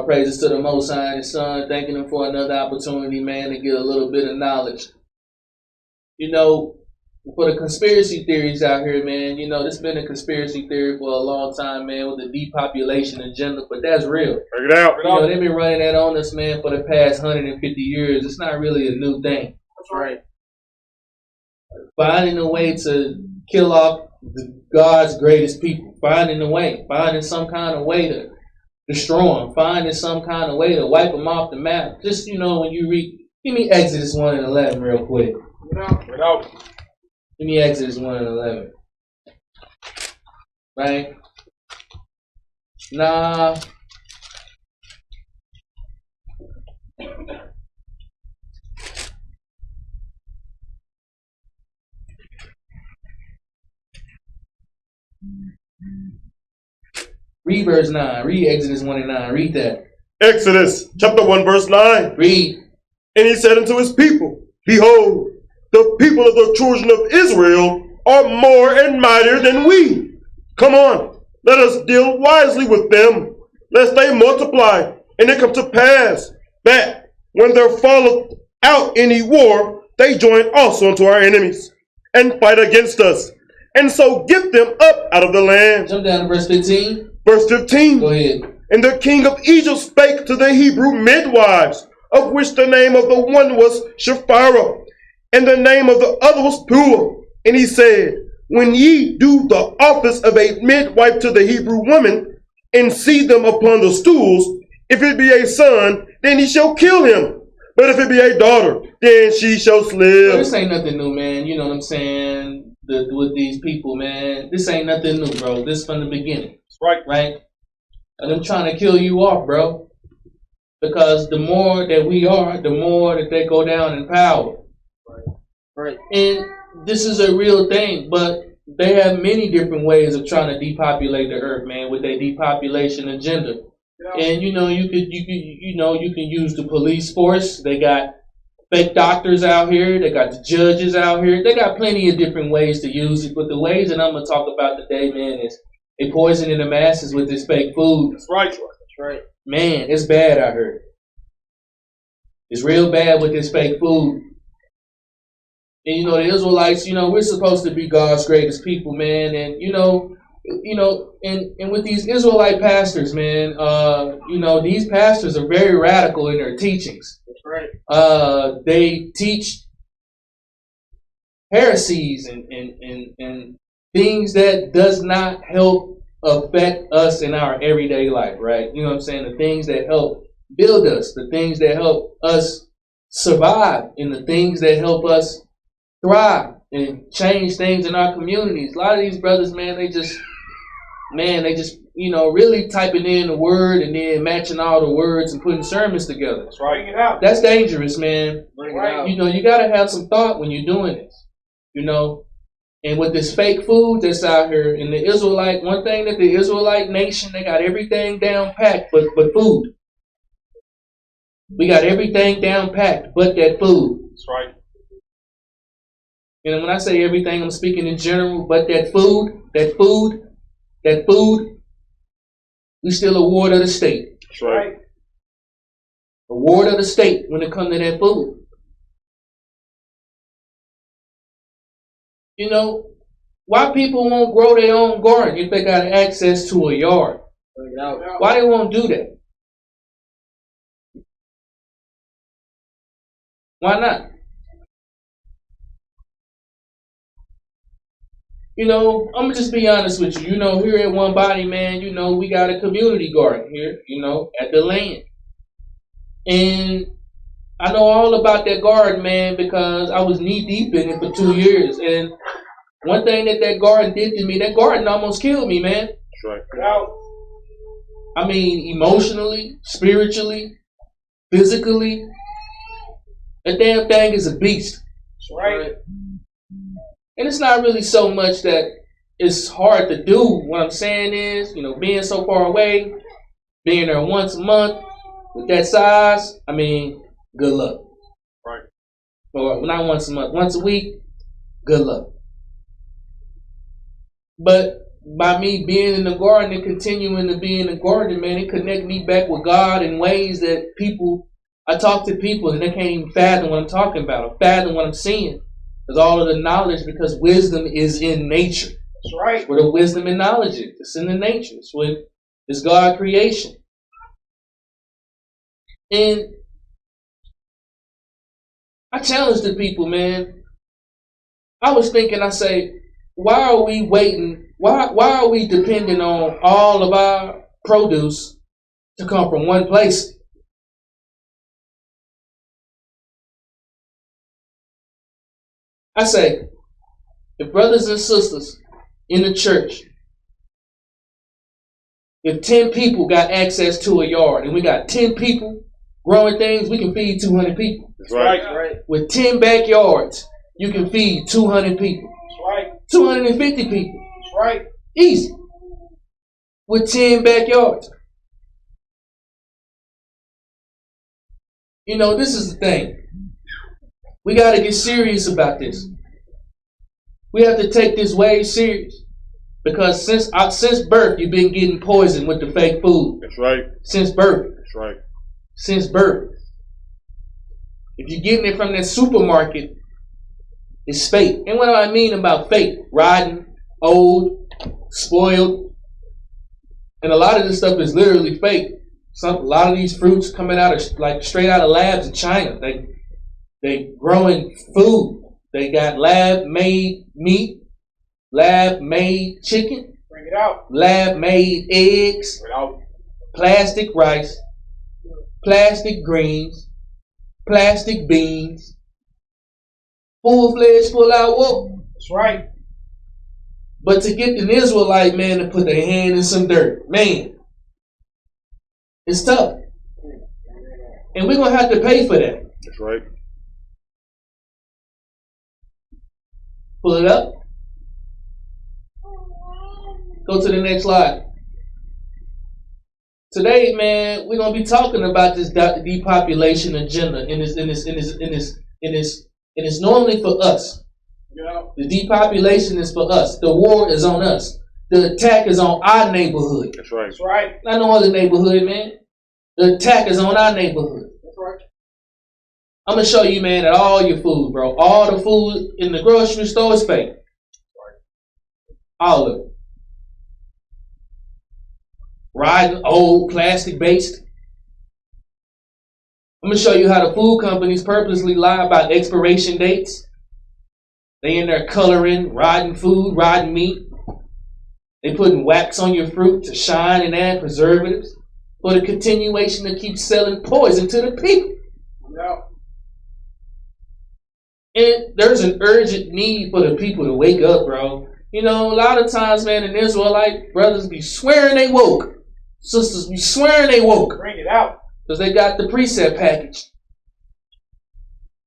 All praises to the Most High and His Son, thanking Him for another opportunity, man, to get a little bit of knowledge. You know, for the conspiracy theories out here, man, you know, this been a conspiracy theory for a long time, man, with the depopulation agenda, but that's real. Bring it out. You know, they've been running that on us, man, for the past 150 years. It's not really a new thing. That's right. Finding a way to kill off God's greatest people. Finding a way. Finding some kind of way to destroy them. Finding some kind of way to wipe them off the map. Just, you know, when you read, give me Exodus 1 and 11 real quick. Bring it out. Give me Exodus 1 and 11. Right? Nah. Read verse 9. Read Exodus 1 and 9. Read that. Exodus chapter 1 verse 9. Read. And he said unto his people, Behold, the people of the children of Israel are more and mightier than we. Come on, let us deal wisely with them, lest they multiply. And it come to pass that when there falleth out any war, they join also unto our enemies, and fight against us, and so get them up out of the land. Jump down to verse 15. Verse 15. Go ahead. And the king of Egypt spake to the Hebrew midwives, of which the name of the one was Shiphrah, and the name of the other was Puah. And he said, When ye do the office of a midwife to the Hebrew woman, and see them upon the stools, if it be a son, then he shall kill him. But if it be a daughter, then she shall Well, live. this ain't nothing new, man. You know what I'm saying? With these people, man. This ain't nothing new, bro. This from the beginning. That's right. Right? And them trying to kill you off, bro. Because the more that we are, the more that they go down in power. Right. And this is a real thing, but they have many different ways of trying to depopulate the earth, man, with their depopulation agenda. Yeah. And you can use the police force. They got fake doctors out here. They got the judges out here. They got plenty of different ways to use it. But the ways that I'm gonna talk about today, man, is they poisoning the masses with this fake food. That's right. That's right. Man, it's bad out here. It's real bad with this fake food. And you know, the Israelites, you know, we're supposed to be God's greatest people, man. And and with these Israelite pastors, man, you know, these pastors are very radical in their teachings. That's right. They teach heresies and things that does not help affect us in our everyday life, right? You know what I'm saying? The things that help build us, the things that help us survive, and the things that help us thrive and change things in our communities. A lot of these brothers, man, they just, you know, really typing in the word and then matching all the words and putting sermons together. That's right. Bring it out. That's dangerous, man. Bring it out. You know, you got to have some thought when you're doing this, you know. And with this fake food that's out here, and the Israelite, one thing that the Israelite nation, they got everything down packed, but food. We got everything down packed, but that food. That's right. And when I say everything, I'm speaking in general, but that food, we still a ward of the state. That's right. A ward of the state when it comes to that food. You know, why people won't grow their own garden if they got access to a yard? Why they won't do that? Why not? You know, I'm going to just be honest with you. You know, here at One Body, man, you know, we got a community garden here, you know, at the land. And I know all about that garden, man, because I was knee deep in it for 2 years. And one thing that garden did to me, that garden almost killed me, man. That's right. I mean, emotionally, spiritually, physically. That damn thing is a beast. That's right. And it's not really so much that it's hard to do. What I'm saying is, you know, being so far away, being there once a month with that size, I mean, good luck. Right. Or not once a month, once a week, good luck. But by me being in the garden and continuing to be in the garden, man, it connect me back with God in ways that I talk to people and they can't even fathom what I'm talking about, or fathom what I'm seeing. Because all of the knowledge, because wisdom is in nature. That's right. It's where the wisdom and knowledge is. It's in the nature. It's God creation. And I challenge the people, man. I was thinking, I say, why are we waiting? Why are we depending on all of our produce to come from one place? I say, if brothers and sisters in the church, if 10 people got access to a yard and we got 10 people growing things, we can feed 200 people. That's right. With 10 backyards, you can feed 200 people. That's right. 250 people. That's right. Easy. With 10 backyards. You know, this is the thing. We got to get serious about this. We have to take this way serious. Because since birth, you've been getting poisoned with the fake food. That's right. Since birth. That's right. Since birth. If you're getting it from that supermarket, it's fake. And what do I mean about fake? Rotten, old, spoiled. And a lot of this stuff is literally fake. A lot of these fruits coming out of like straight out of labs in China. They growing food. They got lab-made meat, lab-made chicken, Bring it out. Lab-made eggs, Bring it out. Plastic rice, plastic greens, plastic beans, full-fledged, full-out woke. That's right. But to get an Israelite man to put their hand in some dirt, man, it's tough. And we're going to have to pay for that. That's right. Pull it up. Go to the next slide. Today, man, we're gonna be talking about this depopulation agenda, and it's normally for us. Yeah. The depopulation is for us. The war is on us. The attack is on our neighborhood. That's right. That's right. Not no other neighborhood, man. The attack is on our neighborhood. That's right. I'm gonna show you, man, that all your food, bro, all the food in the grocery store is fake. All of it. Rotten, old, plastic based. I'm gonna show you how the food companies purposely lie about expiration dates. They in there coloring rotten food, rotten meat. They putting wax on your fruit to shine and add preservatives for the continuation to keep selling poison to the people. Yeah. And there's an urgent need for the people to wake up, bro. You know, a lot of times, man, in Israelite brothers be swearing they woke. Sisters be swearing they woke. Bring it out. Because they got the precept package.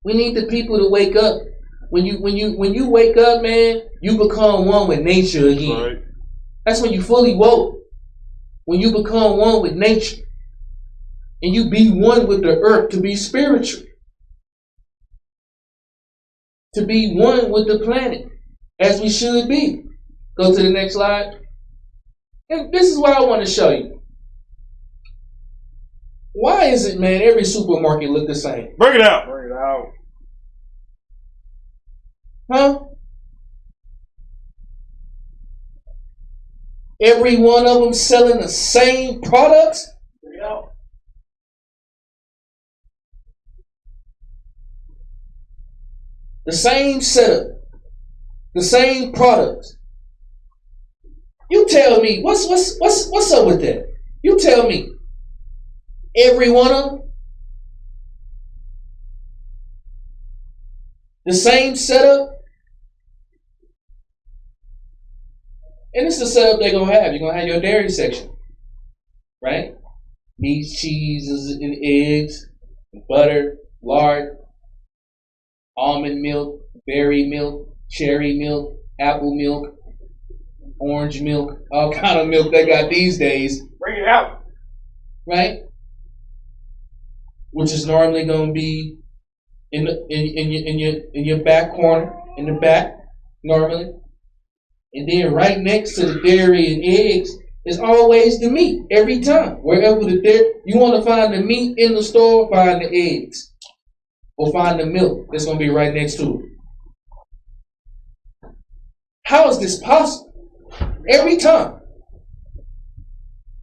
We need the people to wake up. When you wake up, man, you become one with nature again. Right. That's when you fully woke. When you become one with nature. And you be one with the earth to be spiritual. To be one with the planet. As we should be. Go to the next slide. And this is what I want to show you. Why is it, man, every supermarket look the same? Bring it out. Bring it out. Huh? Every one of them selling the same products? Bring it out. The same setup. The same products. You tell me, what's up with that? You tell me. Every one of them? The same setup? And it's the setup they're going to have. You're going to have your dairy section. Right? Meats, cheeses, and eggs, butter, lard, almond milk, berry milk, cherry milk, apple milk, orange milk, all kind of milk they got these days. Bring it out. Right? Which is normally going to be in your back corner, in the back, normally. And then right next to the dairy and eggs is always the meat. Every time. Wherever the dairy, you want to find the meat in the store, find the eggs. Or find the milk. It's going to be right next to it. How is this possible? Every time.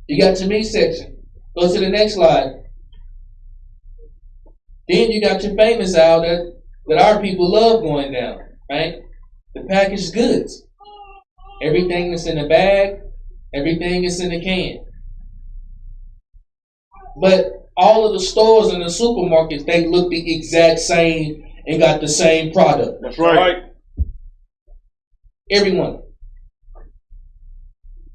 You got your meat section. Go to the next slide. Then you got your famous aisle that our people love going down, right? The packaged goods. Everything that's in the bag, everything that's in the can. But all of the stores and the supermarkets, they look the exact same and got the same product. That's right. Everyone.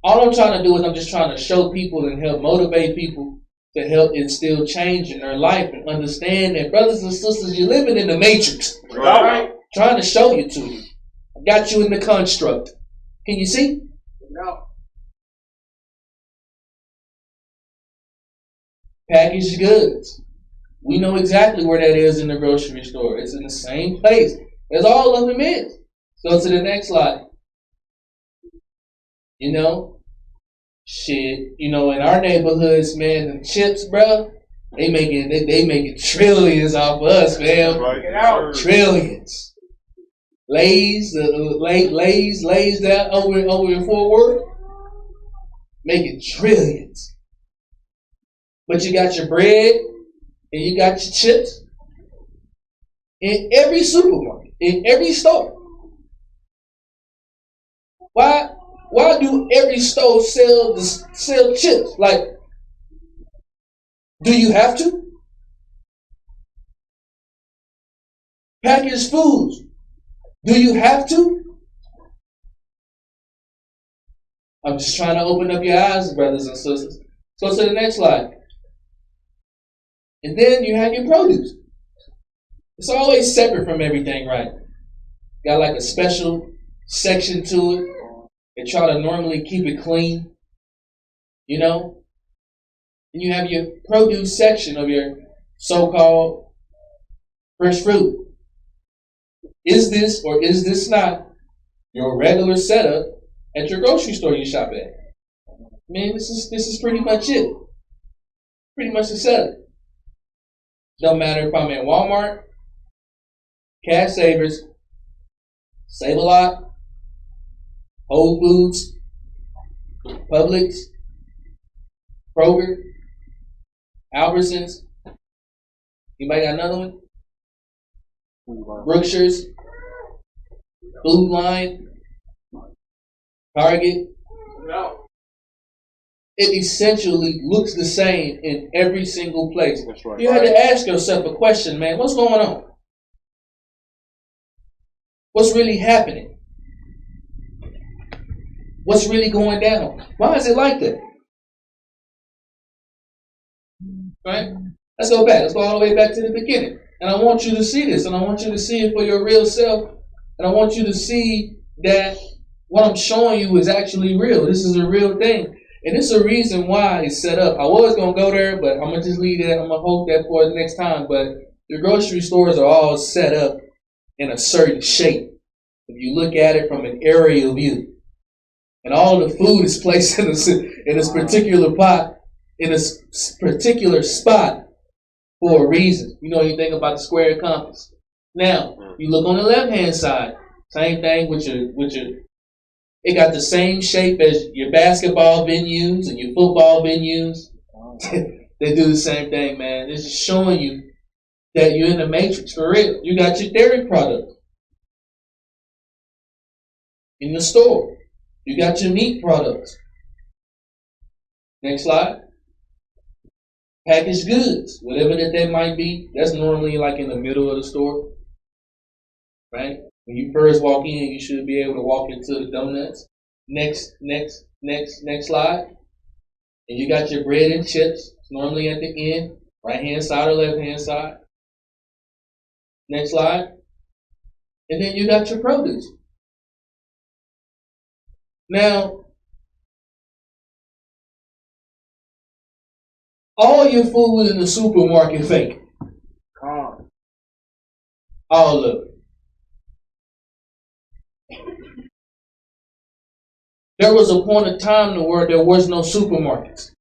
All I'm trying to do is I'm just trying to show people and help motivate people to help instill change in their life and understand that, brothers and sisters, you're living in the matrix. Right. Trying to show you to you. I got you in the construct. Can you see? No. Packaged goods. We know exactly where that is in the grocery store. It's in the same place as all of them is. Go to the next slide. You know, shit. You know, in our neighborhoods, man, the chips, bro, they making trillions off of us, man. Right. Get out. Trillions. Lays that over in Fort Worth, making trillions. But you got your bread and you got your chips in every supermarket, in every store. Why do every store sell chips? Like, do you have to? Packaged foods. Do you have to? I'm just trying to open up your eyes, brothers and sisters. Go to the next slide. And then you have your produce. It's always separate from everything, right? Got like a special section to it. They try to normally keep it clean, you know? And you have your produce section of your so-called fresh fruit. Is this or is this not your regular setup at your grocery store you shop at? Man, this is pretty much it. Pretty much the setup. Don't matter if I'm at Walmart, Cash Savers, Save-A-Lot, Whole Foods, Publix, Kroger, Albertsons. Anybody got another one? Brookshire's, Food Line, Target. No. It essentially looks the same in every single place. That's right. You had to ask yourself a question, man. What's going on? What's really happening? What's really going down? Why is it like that? Right? Let's go back. Let's go all the way back to the beginning. And I want you to see this. And I want you to see it for your real self. And I want you to see that what I'm showing you is actually real. This is a real thing. And it's a reason why it's set up. I was going to go there, but I'm going to just leave that. I'm going to hold that for the next time. But the grocery stores are all set up in a certain shape. If you look at it from an aerial view. And all the food is placed in this particular pot, in a particular spot for a reason. You know anything about the square compass. Now, you look on the left-hand side. Same thing with your it got the same shape as your basketball venues and your football venues. They do the same thing, man. It's just showing you that you're in the matrix for real. You got your dairy product in the store. You got your meat products. Next slide. Packaged goods, whatever that might be. That's normally like in the middle of the store, right? When you first walk in, you should be able to walk into the donuts. Next slide. And you got your bread and chips. It's normally at the end, right hand side or left hand side. Next slide. And then you got your produce. Now, all your food in the supermarket fake. All of it. There was a point of time where there was no supermarkets.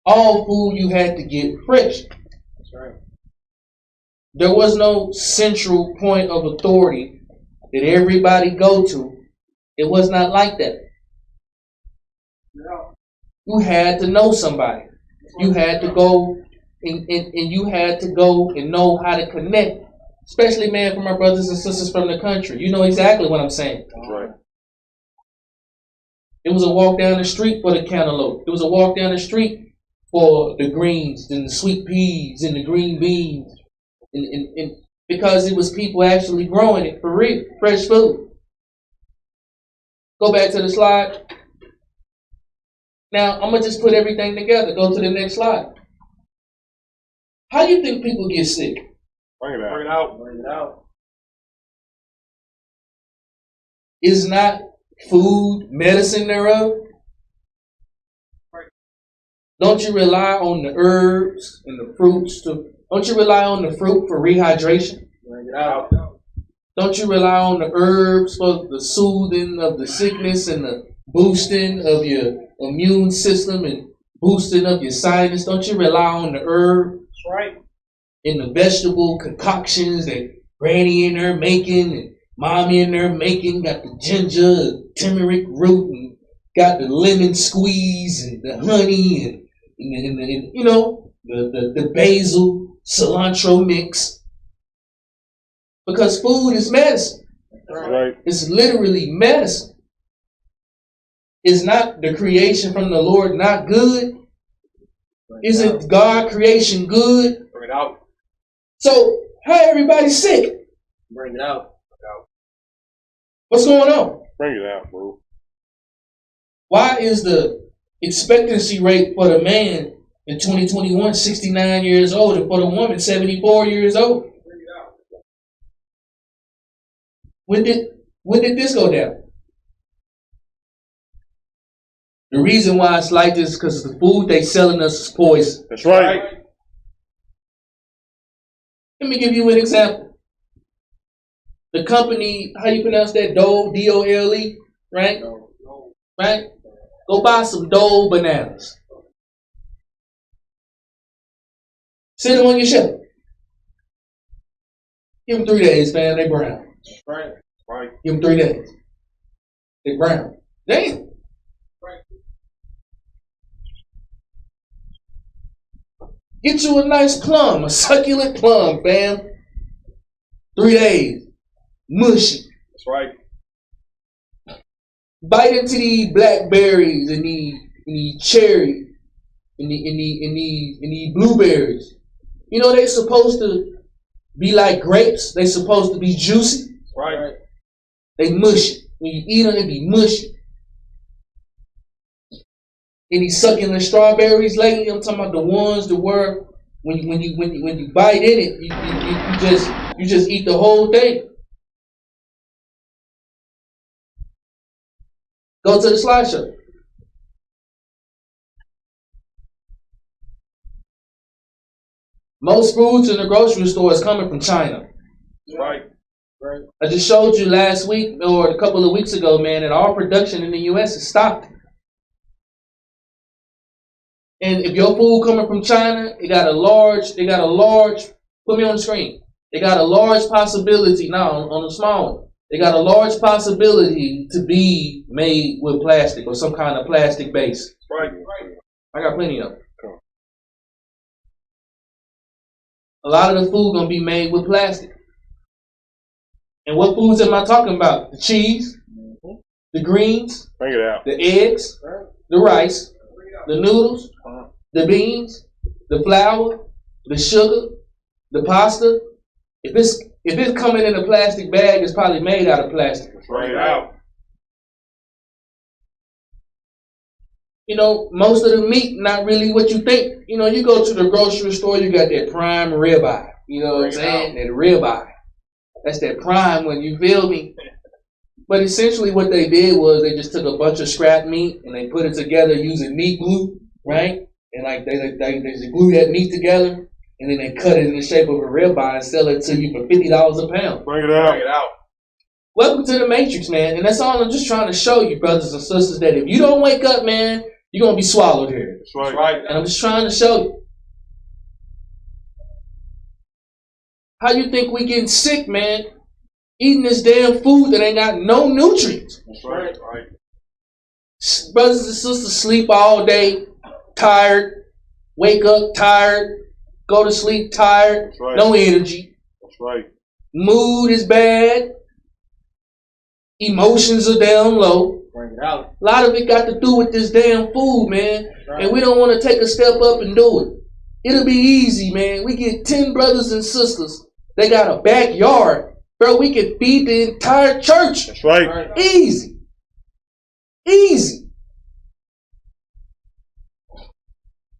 All food you had to get fresh. That's right. There was no central point of authority that everybody go to. It was not like that. Yeah. You had to know somebody. You had to go and you had to go and know how to connect. Especially, man, for my brothers and sisters from the country. You know exactly what I'm saying. That's right. It was a walk down the street for the cantaloupe. It was a walk down the street for the greens and the sweet peas and the green beans. And because it was people actually growing it for real, fresh food. Go back to the slide. Now, I'm going to just put everything together. Go to the next slide. How do you think people get sick? Bring it out. Bring it out. Bring it out. Is not food medicine thereof? Don't you rely on the herbs and the fruits don't you rely on the fruit for rehydration? Bring it out. Don't you rely on the herbs for the soothing of the sickness and the boosting of your immune system and boosting of your sinus? Don't you rely on the herb? That's right. And the vegetable concoctions that Granny in there making and Mommy in there making? Got the ginger, turmeric root, and got the lemon squeeze and the honey and you know, the basil, cilantro mix. Because food is medicine. That's right. It's literally medicine. Is not the creation from the Lord not good? Isn't God creation good? Bring it out. So how everybody sick? Bring it out. What's going on? Bring it out, bro. Why is the expectancy rate for the man in 2021 69 years old and for the woman 74 years old? Bring it out. When did this go down? The reason why it's like this is because the food they selling us is poison. That's right. Let me give you an example. The company, how you pronounce that? Dole, D-O-L-E, right? No. Right? Go buy some Dole bananas. Sit them on your shelf. Give them 3 days, man. They brown. Right. Right. Give them 3 days. They brown. Damn. Get you a nice plum, a succulent plum, fam. 3 days. Mushy. That's right. Bite into these blackberries and these cherry and these blueberries. You know they supposed to be like grapes. They supposed to be juicy. That's right. They mushy. When you eat them, they be mushy. And these succulent strawberries lately, I'm talking about the ones that were when you bite in it, you just eat the whole thing. Go to the slideshow. Most foods in the grocery store is coming from China. That's right. Right. I just showed you last week or a couple of weeks ago, man, that all production in the U.S. is stopped. And if your food coming from China, they got a large, put me on the screen. They got a large possibility, now on the small one, they got a large possibility to be made with plastic or some kind of plastic base. Right. I got plenty of them. A lot of the food gonna be made with plastic. And what foods am I talking about? The cheese, the greens, Bring it out. the eggs, the rice, the noodles, the beans, the flour, the sugar, the pasta. If it's coming in a plastic bag, it's probably made out of plastic. Bring it out. You know, most of the meat not really what you think. You know, you go to the grocery store, you got that prime ribeye. You know what I'm saying? That ribeye. That's that prime one, you feel me? But essentially what they did was they just took a bunch of scrap meat and they put it together using meat glue, right? And like they just glue that meat together and then they cut it in the shape of a ribeye and sell it to you for $50 a pound. Bring it out. Bring it out. Welcome to the Matrix, man. And that's all I'm just trying to show you, brothers and sisters, that if you don't wake up, man, you're going to be swallowed here. That's right. And I'm just trying to show you. How you think we getting sick, man? Eating this damn food that ain't got no nutrients. That's right. Brothers and sisters sleep all day, tired, wake up tired, go to sleep tired, Right. no energy. That's right. Mood is bad. Emotions are down low. Bring it out. A lot of it got to do with this damn food, man. Right. And we don't want to take a step up and do it. It'll be easy, man. We get 10 brothers and sisters. They got a backyard. Bro, we can feed the entire church. That's right. Easy. Easy.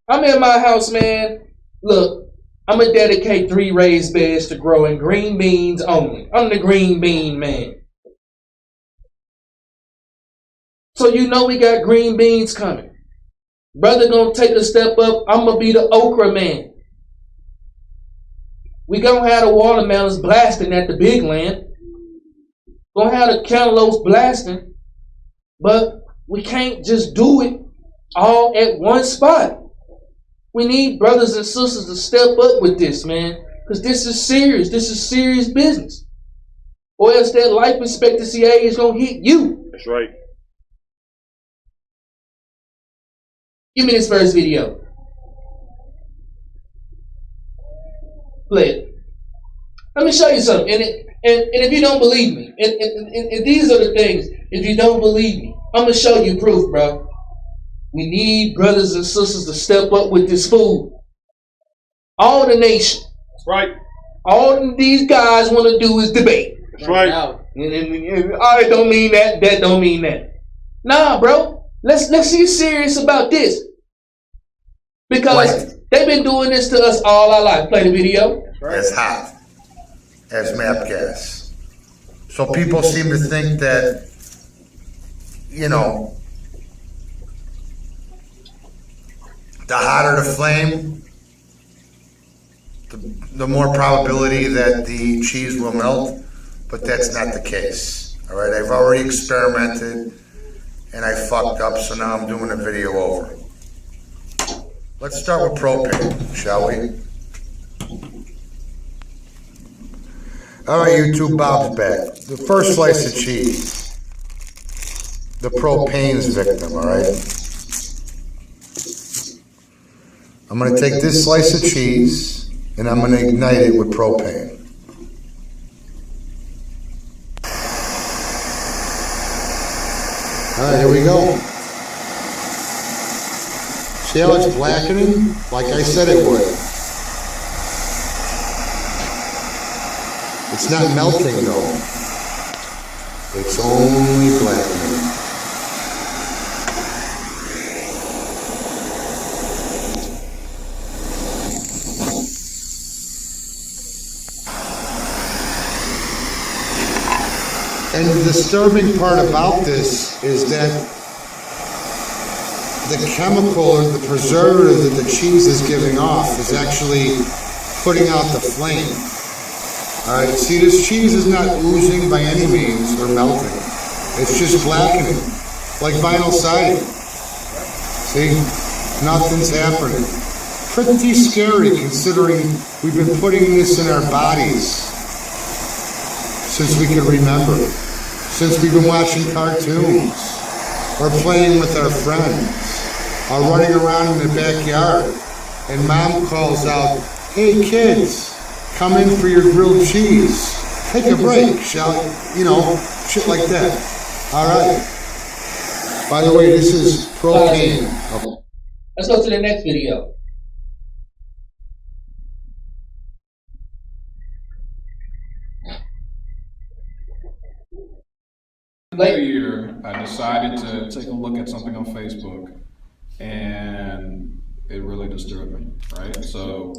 I'm in my house, man. Look, I'm going to dedicate 3 raised beds to growing green beans only. I'm the green bean man. So you know we got green beans coming. Brother gonna take a step up. I'm gonna be the okra man. We gonna have the watermelons blasting at the big land. Gonna have the cantaloupes blasting. But we can't just do it all at one spot. We need brothers and sisters to step up with this, man. Because this is serious. This is serious business. Or else that life expectancy age is gonna hit you. That's right. Give me this first video. Play it. Let me show you something. And if you don't believe me, and these are the things, if you don't believe me, I'm going to show you proof, bro. We need brothers and sisters to step up with this food. All the nation. That's right. All these guys want to do is debate. That's right. And I don't mean that. That don't mean that. Nah, bro. Let's get serious about this. Because they've been doing this to us all our life. Play the video. As hot as map gas. So people seem to think that, you know, the hotter the flame, the more probability that the cheese will melt, but that's not the case. All right, I've already experimented and I fucked up, so now I'm doing a video over. Let's start with propane, shall we? All right, you two Bob's back. The first slice of cheese. The propane's victim, all right? I'm going to take this slice of cheese and I'm going to ignite it with propane. All right, here we go. See how it's blackening? Like I said it would. It's not melting though. It's only blackening. And the disturbing part about this is that the chemical or the preservative that the cheese is giving off is actually putting out the flame. All right, see, this cheese is not oozing by any means or melting. It's just blackening, like vinyl siding. See, nothing's happening. Pretty scary considering we've been putting this in our bodies since we can remember. Since we've been watching cartoons, or playing with our friends, or running around in the backyard, and mom calls out, "Hey kids, come in for your grilled cheese. Take a break, shall you know, shit like that." All right. By the way, this is propane. Oh. Let's go to the next video. Another year, I decided to take a look at something on Facebook, and it really disturbed me, right? So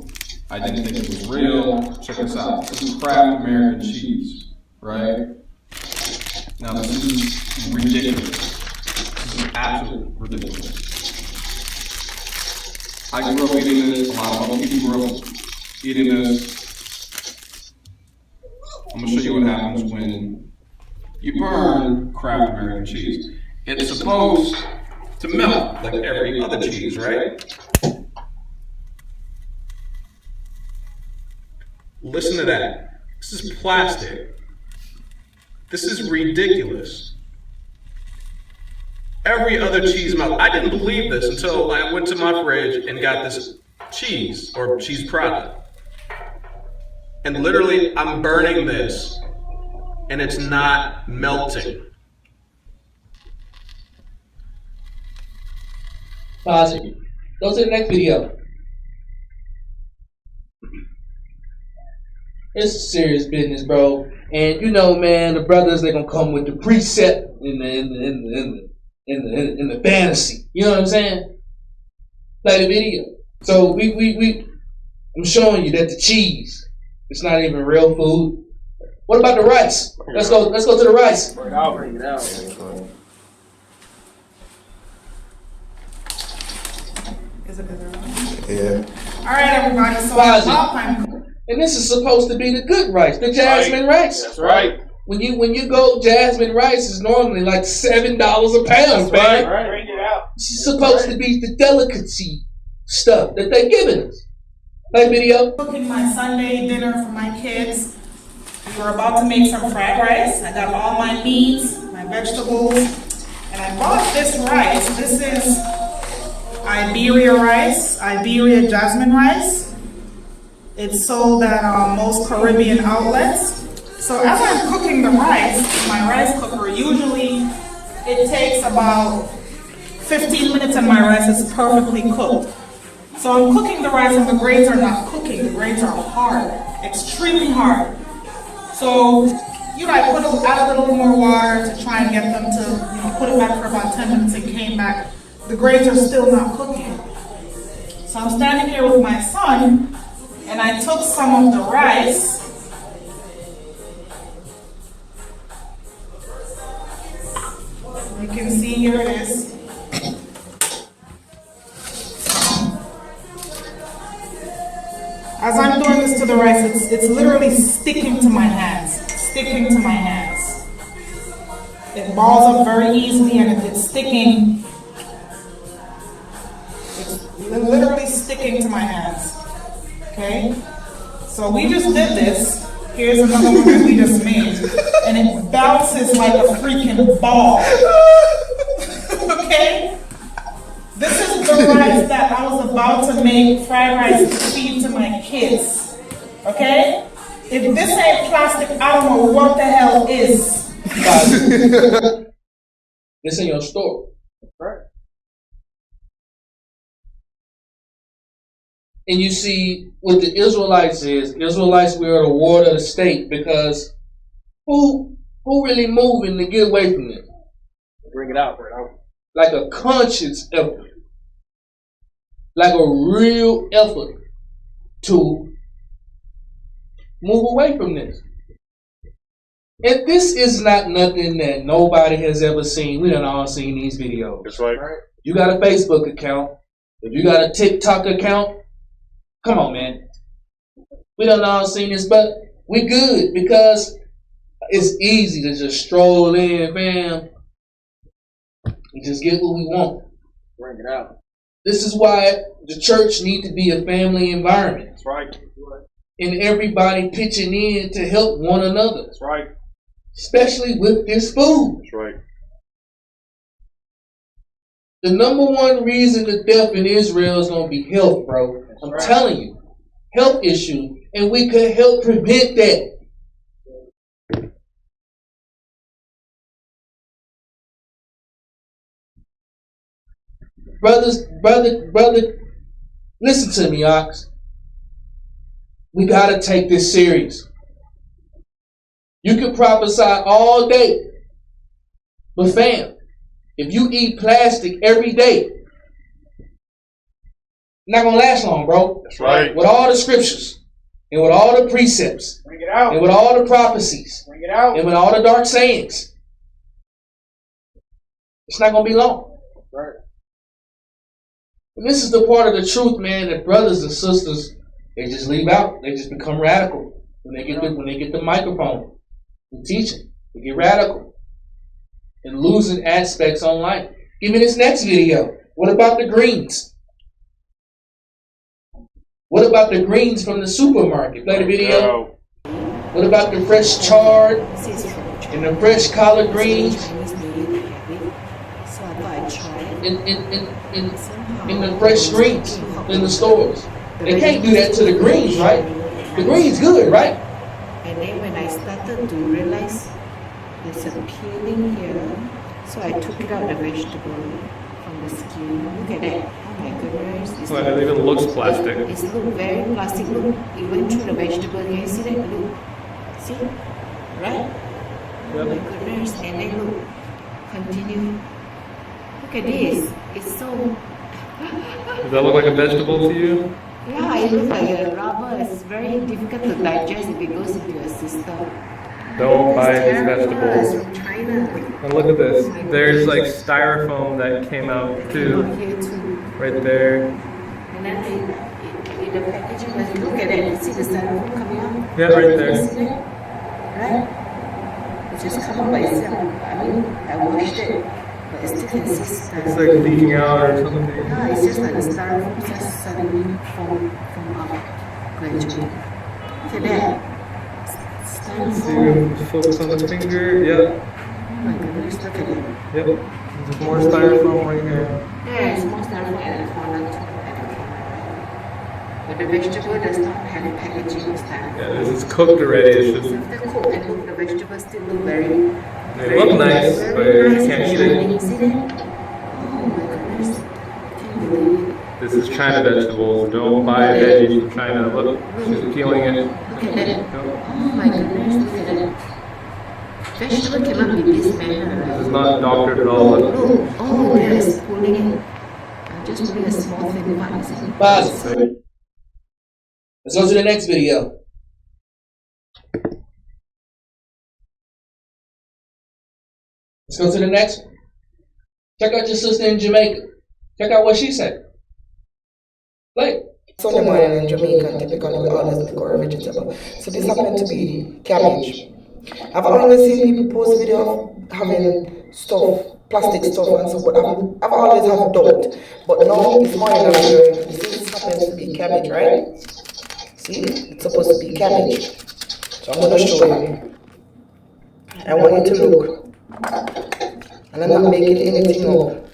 I didn't think it was real. Check this out. This is Kraft American cheese, right? Now this is ridiculous. This is absolutely ridiculous. I grew up eating this. A lot of other people grew up eating this. I'm gonna show you what happens when you burn Kraft American cheese. It's supposed to melt like every other cheese, right? Listen to that. This is plastic. This is ridiculous. Every other cheese melts. I didn't believe this until I went to my fridge and got this cheese or cheese product. And literally, I'm burning this and it's not melting. Pause it. Go to the next video. It's serious business, bro. And you know, man, the brothers, they're gonna come with the precept in the fantasy. You know what I'm saying? Play the video. So I'm showing you that the cheese, it's not even real food. What about the rice? Let's go to the rice. I'll bring it out. Is it better? Yeah. All right, everybody. So Pause it. Alpine. And this is supposed to be the good rice, the jasmine rice. That's right. When you go, jasmine rice is normally like $7 a pound, man. Right. Bring it out. It's supposed to be the delicacy stuff that they're giving us. Play video. Cooking my Sunday dinner for my kids. We're about to make some fried rice. I got all my meats, my vegetables, and I bought this rice. This is Iberia rice, Iberia jasmine rice. It's sold at most Caribbean outlets. So as I'm cooking the rice in my rice cooker, usually it takes about 15 minutes and my rice is perfectly cooked. So I'm cooking the rice and the grains are not cooking. The grains are hard, extremely hard. So, I added a little more water to try and get them to, put it back for about 10 minutes and came back. The grains are still not cooking. So I'm standing here with my son and I took some of the rice. You can see here it is. As I'm doing this to the rice, it's literally sticking to my hands. It balls up very easily and it's sticking. It's literally sticking to my hands. Okay? So we just did this. Here's another one that we just made. And it bounces like a freaking ball. Okay? This is the rice that I was about to make fried rice to feed to my kids. Okay? If this ain't plastic, I don't know what the hell is. This in your store. Right. And you see what the Israelites is. Israelites, we are the ward of the state because who really moving to get away from it? Bring it out. Bring it out. Like a conscious effort. Like a real effort to move away from this. And this is not nothing that nobody has ever seen. We done all seen these videos. That's right. You got a Facebook account. If you got a TikTok account, come on, man. We done all seen this, but we good because it's easy to just stroll in, man, and just get what we want. Bring it out. This is why the church need to be a family environment. That's right. And everybody pitching in to help one another. That's right. Especially with this food. That's right. The number one reason the death in Israel is going to be health, bro. I'm telling you. Health issue. And we could help prevent that. Brother, listen to me, Ox. We got to take this serious. You can prophesy all day. But fam, if you eat plastic every day, not going to last long, bro. That's right. With all the scriptures, and with all the precepts, Bring it out. and with all the prophecies, Bring it out. and with all the dark sayings, it's not going to be long. Right. And this is the part of the truth, man, that brothers and sisters, they just leave out. They just become radical when they get the microphone and teaching. They get radical. and losing aspects on life. Give me this next video. What about the greens? What about the greens from the supermarket? Play the video. What about the fresh chard and the fresh collard greens in the fresh greens in the stores? They can't do that to the greens, right? The greens good, right? And then when I started to realize there's a peeling here, so I took it out the vegetable from the skin. Look at that. Oh my goodness. It even looks plastic. It's look very plastic. Look, it went through the vegetable. Can you see that? Look. See? Right? Yep. Oh my goodness. And then look. Continue. Look at this. It's so... Does that look like a vegetable to you? Yeah, it looks like a rubber. It's very difficult to digest if it goes into your system. Don't buy these It's vegetables. from China. And look at this. There's like styrofoam that came out too. Here too. Right there. And then in the packaging, when you look at it, you see the styrofoam coming out? Yeah, right there. You see that? Right? It just come out by itself. I mean, I washed it, but it still can see It's styrofoam. like leaking out or something. Yeah, it's just like the styrofoam just suddenly form out gradually. Look at that. So you Styrofoam. can focus on the finger. Yep. Oh my goodness, look at it. Yep. There's more styrofoam right here. Yeah, it's more styrofoam at the corner too. But the vegetable does not have packaging styrofoam. Yeah, this is cooked already. It's just, After cook and look, the vegetables still look very they look nice, but you can't eat it. See that? Oh my goodness. Can't believe it. This is China vegetables. Don't buy veggies from China. Look, she's peeling it. Look at that. Oh my goodness, look at that. Vegetable cannot be this manner, This is right? not doctor developed. Look, oh, there is pulling it. I'm just putting a small thing part. Is it? Pause. Let's go to the next video. Let's go to the next one. Check out your sister in Jamaica. Check out what she said. Play. Sunday morning in Jamaica, typically we always pick our vegetable. So this happened to be cabbage. I've always seen people post video of having stuff, plastic stuff and so forth. I've always had doubt. But now this morning I'm hearing this happens to be cabbage, right? See, it's supposed to be cabbage. So I'm going to show you. I want you to look. And I'm not making anything up.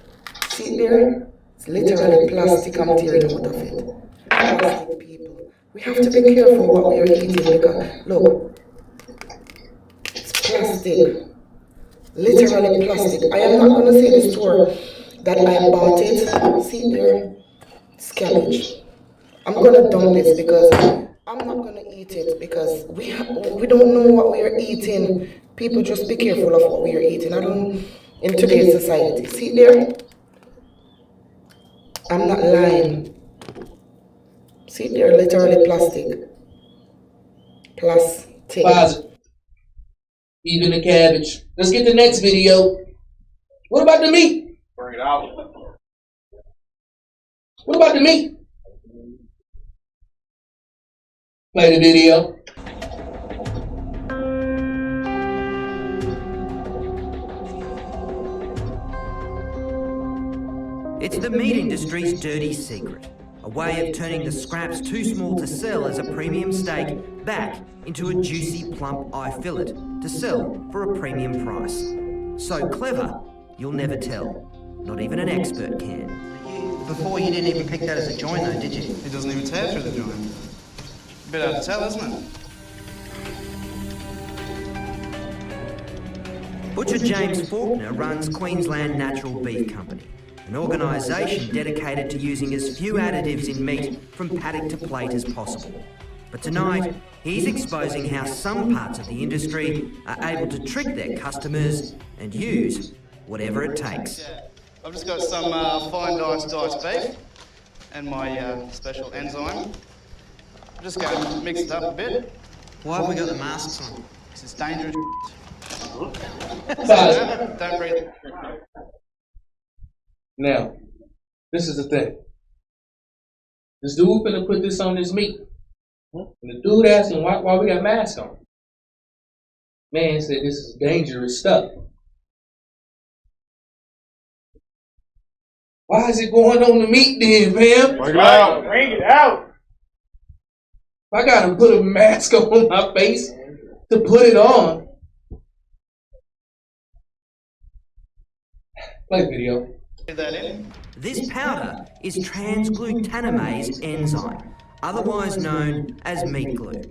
See there? It's literally plastic I'm tearing out of it. Plastic, people. We have to be careful what we are eating because, look, it's plastic. Literally plastic. I am not going to say the store that I bought it. See there? It's cabbage. I'm going to dump this because I'm not going to eat it because we don't know what we are eating. People just be careful of what we are eating. I don't, in today's society. See there? I'm not lying. See, they're literally plastic. Plastic. Pause. Even the cabbage. Let's get the next video. What about the meat? Bring it out. What about the meat? Play the video. It's the meat industry's dirty secret, a way of turning the scraps too small to sell as a premium steak back into a juicy plump eye fillet to sell for a premium price. So clever, you'll never tell. Not even an expert can. Before you didn't even pick that as a joint though, did you? It doesn't even tear through the joint. Bit hard to tell, isn't it? Butcher James Faulkner runs Queensland Natural Beef Company, an organisation dedicated to using as few additives in meat from paddock to plate as possible. But tonight, he's exposing how some parts of the industry are able to trick their customers and use whatever it takes. I've just got some fine diced beef and my special enzyme. I'm just going to mix it up a bit. Why have we got the masks on? This is dangerous. Pause. Don't breathe. Now, this is the thing. This dude finna put this on his meat. And the dude asked him why we got masks on. Man said this is dangerous stuff. Why is it going on the meat then, fam? Bring it out. Bring it out. I gotta put a mask on my face to put it on. Play video. This powder is transglutaminase enzyme, otherwise known as meat glue.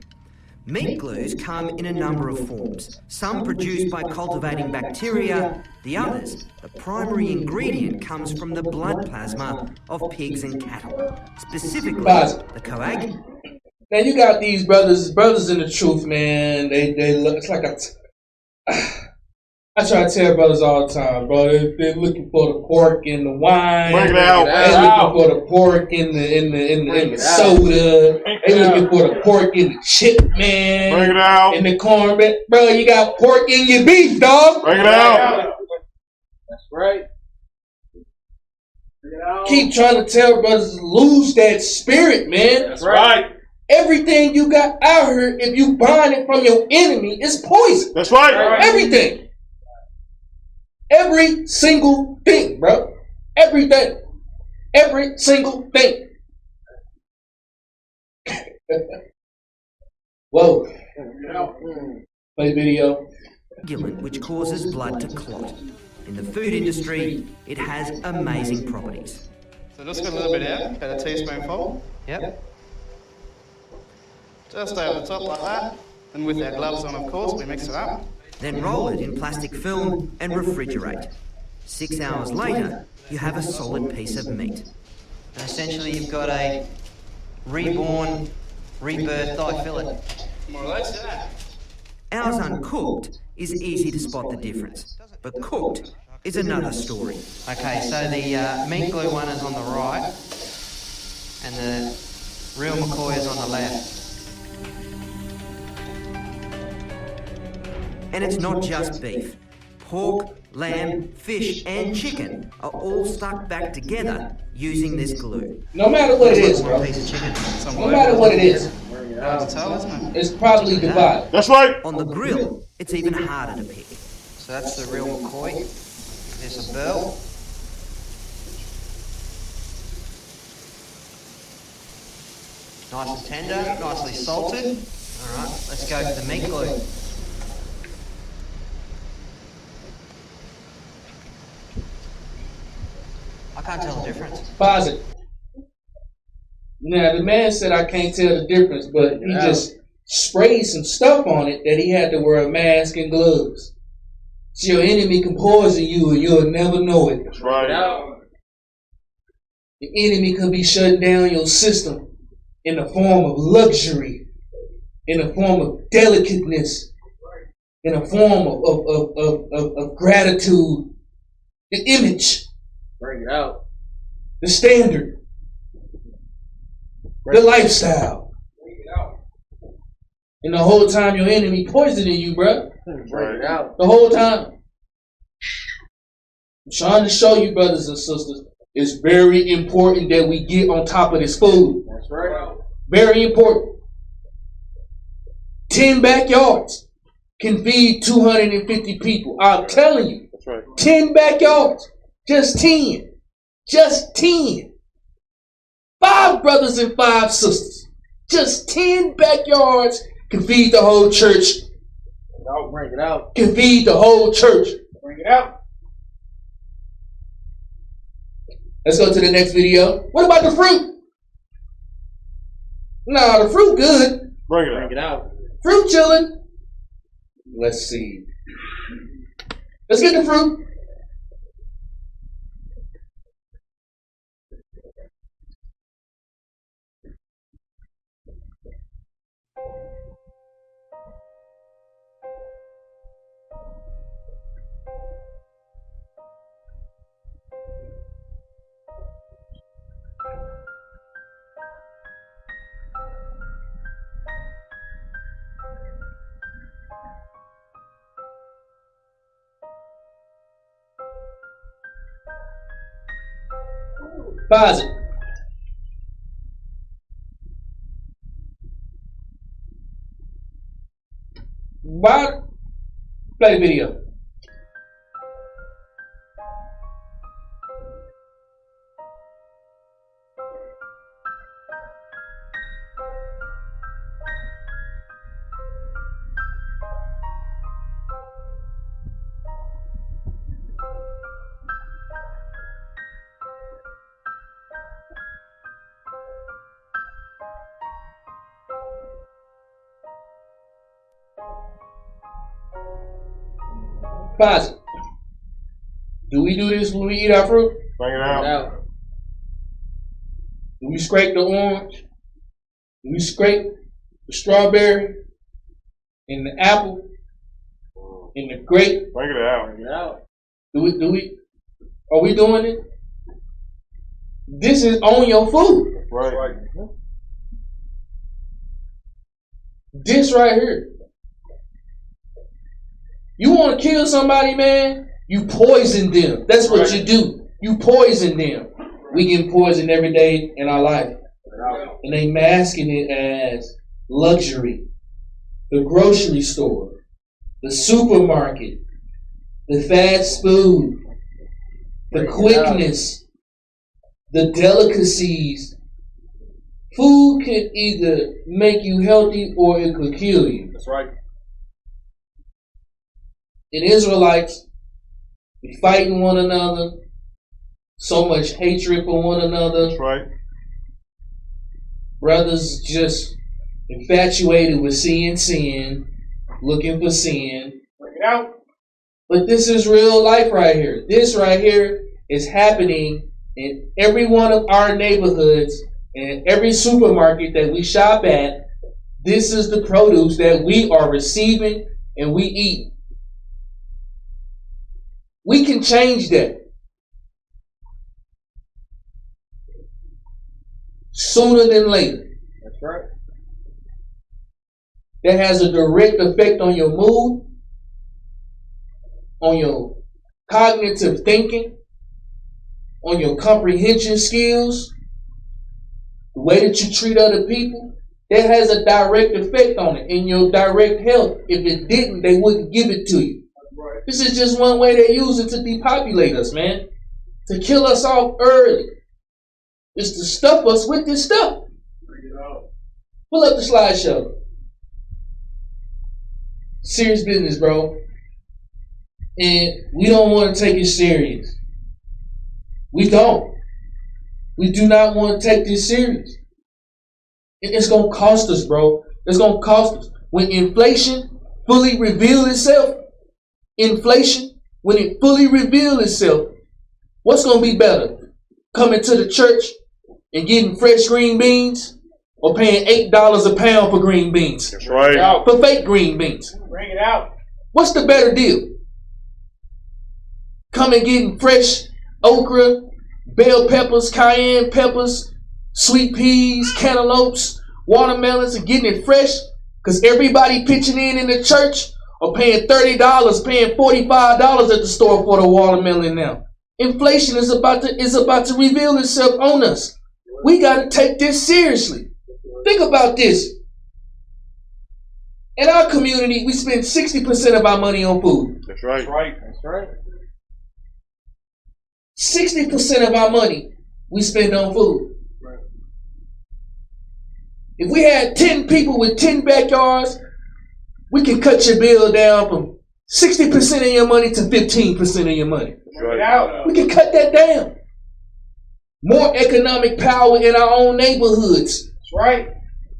Meat glues come in a number of forms, some produced by cultivating bacteria, the others, the primary ingredient comes from the blood plasma of pigs and cattle, specifically the coagulation. Now you got these brothers in the truth, man. They look, it's like I try to tell brothers all the time, bro. They're looking for the pork in the wine. Bring it out. They're looking for the pork in the soda. They're looking for the pork in the chip, man. Bring it out. In the cornbread, bro. You got pork in your beef, dog. Bring it out. That's right. Bring it out. Keep trying to tell brothers to lose that spirit, man. That's right. Everything you got out here, if you bind it from your enemy, is poison. That's right. Everything. Every single thing, bro. Everything. Every single thing. Whoa. Play video. Which causes blood to clot. In the food industry, it has amazing properties. So just got a little bit out, about a teaspoonful. Yep. Just over the top like that. And with our gloves on, of course, we mix it up. Then roll it in plastic film and refrigerate. 6 hours later, you have a solid piece of meat. And essentially you've got a reborn, rebirthed thigh fillet. More or less, yeah. Ours uncooked is easy to spot the difference, but cooked is another story. Okay, so the meat glue one is on the right, and the real McCoy is on the left. And it's not just beef. Pork, lamb, fish, and chicken are all stuck back together using this glue. No matter what it is, bro. Piece of chicken. No matter what it is, Hard to tell, isn't it? it's probably divided. That's right. On the grill, it's even harder to pick. So that's the real McCoy. There's a bell. Nice and tender, nicely salted. Alright, let's go for the meat glue. I can't tell the difference. Pause it. Now, the man said I can't tell the difference, but he just sprayed some stuff on it that he had to wear a mask and gloves. So your enemy can poison you and you'll never know it. That's right. The enemy could be shutting down your system in the form of luxury, in the form of delicateness, in a form of gratitude, the image, Bring it out. the standard, the lifestyle. And the whole time your enemy poisoning you, bro. Bring it out. The whole time. I'm trying to show you, brothers and sisters, it's very important that we get on top of this food. That's right. Very important. 10 backyards can feed 250 people. I'm telling you. That's right. 10 backyards. Just 10. Just 10. 5 brothers and 5 sisters. Just 10 backyards can feed the whole church. Bring it out. Can feed the whole church. Bring it out. Let's go to the next video. What about the fruit? Nah, the fruit good. Bring Bring it out. Fruit chilling. Let's see. Let's get the fruit. Pause it. Why? Play the video. Posse. Do we do this when we eat our fruit? Bring it Bring it out. out. Do we scrape the orange? Do we scrape the strawberry and the apple and the grape? Bring it out. Bring it out. Do we? Are we doing it? This is on your food. Right. This right here. You want to kill somebody, man? You poison them. That's what you do. You poison them. We get poisoned every day in our life. And they masking it as luxury. The grocery store, the supermarket, the fast food, the quickness, the delicacies. Food can either make you healthy or it could kill you. That's right. In Israelites, we fighting one another, so much hatred for one another. That's right. Brothers just infatuated with seeing sin, looking for sin. Bring it out. But this is real life right here. This right here is happening in every one of our neighborhoods and every supermarket that we shop at. This is the produce that we are receiving and we eat. We can change that. Sooner than later. That's right. That has a direct effect on your mood, on your cognitive thinking, on your comprehension skills, the way that you treat other people. That has a direct effect on it in your direct health. If it didn't, they wouldn't give it to you. Right. This is just one way they use it to depopulate us, man. To kill us off early. It's to stuff us with this stuff. Bring it out. Pull up the slideshow. Serious business, bro. And we don't want to take it serious. We don't. We do not want to take this serious. It's going to cost us, bro. It's going to cost us. When inflation fully reveals itself, when it fully reveals itself, what's going to be better? Coming to the church and getting fresh green beans or paying $8 a pound for green beans? That's right. For fake green beans. Bring it out. What's the better deal? Coming getting fresh okra, bell peppers, cayenne peppers, sweet peas, cantaloupes, watermelons, and getting it fresh? Because everybody pitching in the church or paying $30, paying $45 at the store for the watermelon now. Inflation is about to reveal itself on us. We got to take this seriously. Think about this. In our community, we spend 60% of our money on food. That's right. That's right. That's right. 60% of our money we spend on food. Right. If we had 10 people with 10 backyards, we can cut your bill down from 60% of your money to 15% of your money. Bring it out. We can cut that down. More economic power in our own neighborhoods. That's right.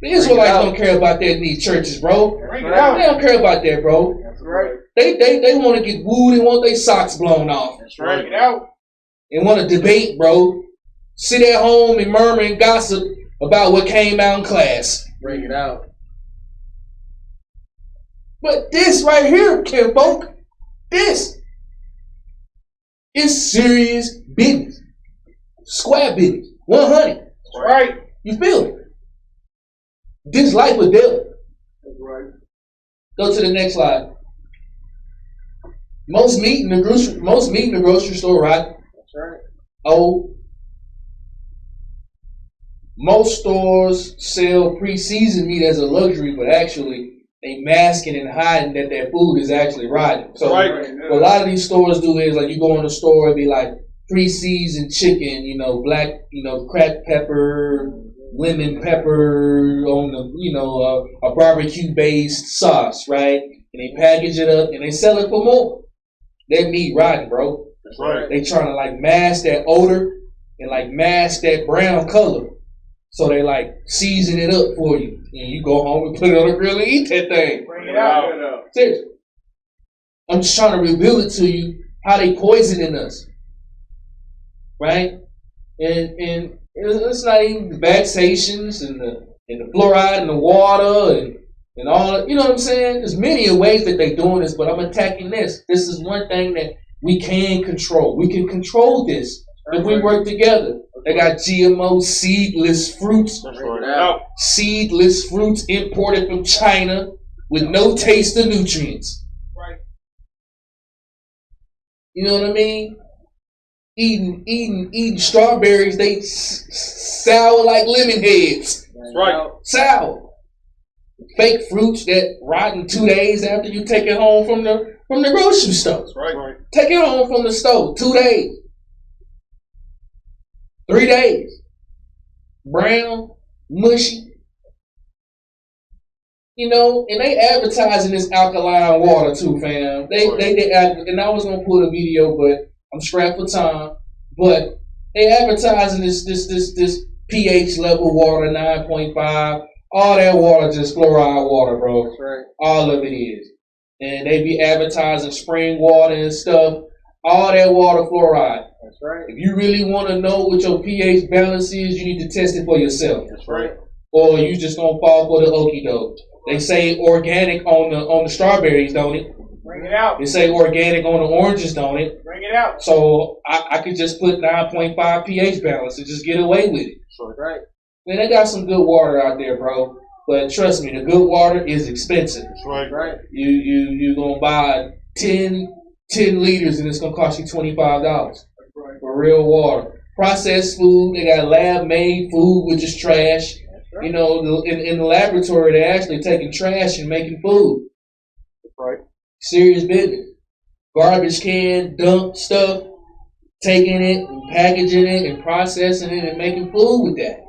The Israelites don't care about that in these churches, bro. Bring it out. They don't care about that, bro. That's right. They want to get wooed and want their socks blown off. That's right. Bring it out. And want to debate, bro. Sit at home and murmur and gossip about what came out in class. Bring it out. But this right here, kinfolk, this is serious business. Square business. 100. That's right. You feel it? This life or death. That's right. Go to the next slide. Most meat in the grocery store, right? That's right. Oh. Most stores sell pre-seasoned meat as a luxury, but actually they masking and hiding that their food is actually rotten. So what a lot of these stores do is, like, you go in the store and be like, pre-seasoned chicken, black, cracked pepper, lemon pepper on the, a barbecue-based sauce, right? And they package it up and they sell it for more. That meat rotten, bro. That's right. They trying to like mask that odor and like mask that brown color. So they like season it up for you. And you go home and put it on the grill and eat that thing. Bring it out. Seriously. I'm just trying to reveal it to you how they poisoning us, right? And it's not even the vaccinations and the fluoride in the water and all. You know what I'm saying? There's many ways that they're doing this, but I'm attacking this. This is one thing that we can control. We can control this if we work together. They got GMO seedless fruits. Seedless fruits imported from China with no taste of nutrients. You know what I mean? Eating strawberries, they sour like lemon heads. That's right. Sour. Fake fruits that rotten 2 days after you take it home from the grocery store. That's right. Take it home from the store. 2 days. 3 days. Brown, mushy. You know, and they advertising this alkaline water too, fam. They and I was gonna put a video, but I'm strapped for time. But they advertising this pH level water 9.5. All that water just fluoride water, bro. That's right. All of it is. And they be advertising spring water and stuff. All that water fluoride. That's right. If you really want to know what your pH balance is, you need to test it for yourself. That's right. Or you just gonna fall for the okie doke. They say organic on the strawberries, don't it? Bring it out. They say organic on the oranges, don't it? Bring it out. So I could just put 9.5 pH balance and just get away with it. That's right. Man, they got some good water out there, bro. But trust me, the good water is expensive. That's right. Right. You gonna buy 10 liters and it's gonna cost you $25 for real water. Processed food, they got lab made food, which is trash. Right. You know, in the laboratory, they're actually taking trash and making food. That's right. Serious business. Garbage can, dump stuff, taking it and packaging it and processing it and making food with that.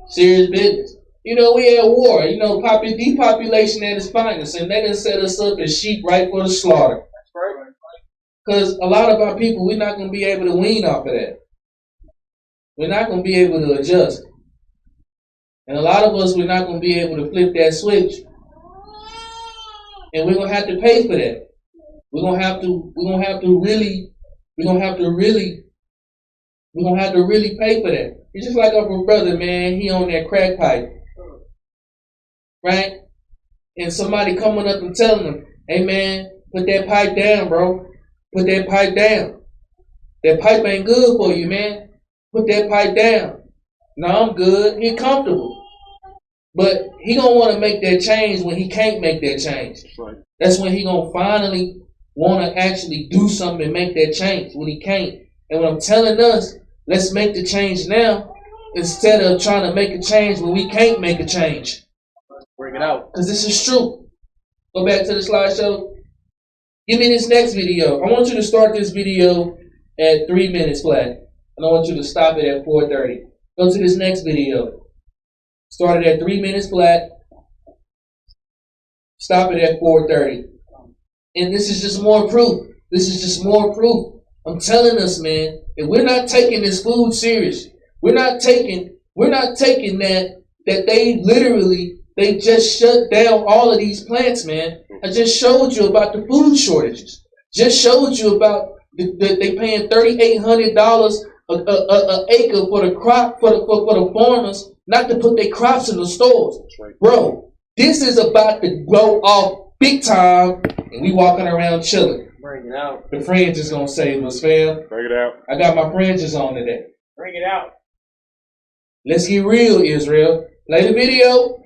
Serious business. You know, we had war. You know, depopulation at its finest, and they done set us up as sheep right for the slaughter. That's right. Because a lot of our people, we're not going to be able to wean off of that. We're not going to be able to adjust. And a lot of us, we're not going to be able to flip that switch. And we're going to have to pay for that. We're going to have to really pay for that. It's just like our brother, man, he on that crack pipe. Right? And somebody coming up and telling him, hey man, put that pipe down, bro. Put that pipe down. That pipe ain't good for you, man. Put that pipe down. No, I'm good. He comfortable. But he gonna want to make that change when he can't make that change. That's right. That's when he gonna finally want to actually do something and make that change when he can't. And when I'm telling us, let's make the change now instead of trying to make a change when we can't make a change. Bring it out. Because this is true. Go back to the slideshow. Give me this next video. I want you to start this video at 3 minutes flat. And I want you to stop it at 4:30. Go to this next video. Start it at 3 minutes flat. Stop it at 4:30. And this is just more proof. This is just more proof. I'm telling us, man, if we're not taking this food serious, we're not taking that they just shut down all of these plants, man. I just showed you about the food shortages. Just showed you about they paying $3,800 an acre for the crop for the farmers not to put their crops in the stores. Bro, this is about to go off big time, and we walking around chilling. Bring it out. The fringe is gonna save us, fam. Bring it out. I got my fringes on today. Bring it out. Let's get real, Israel. Play the video.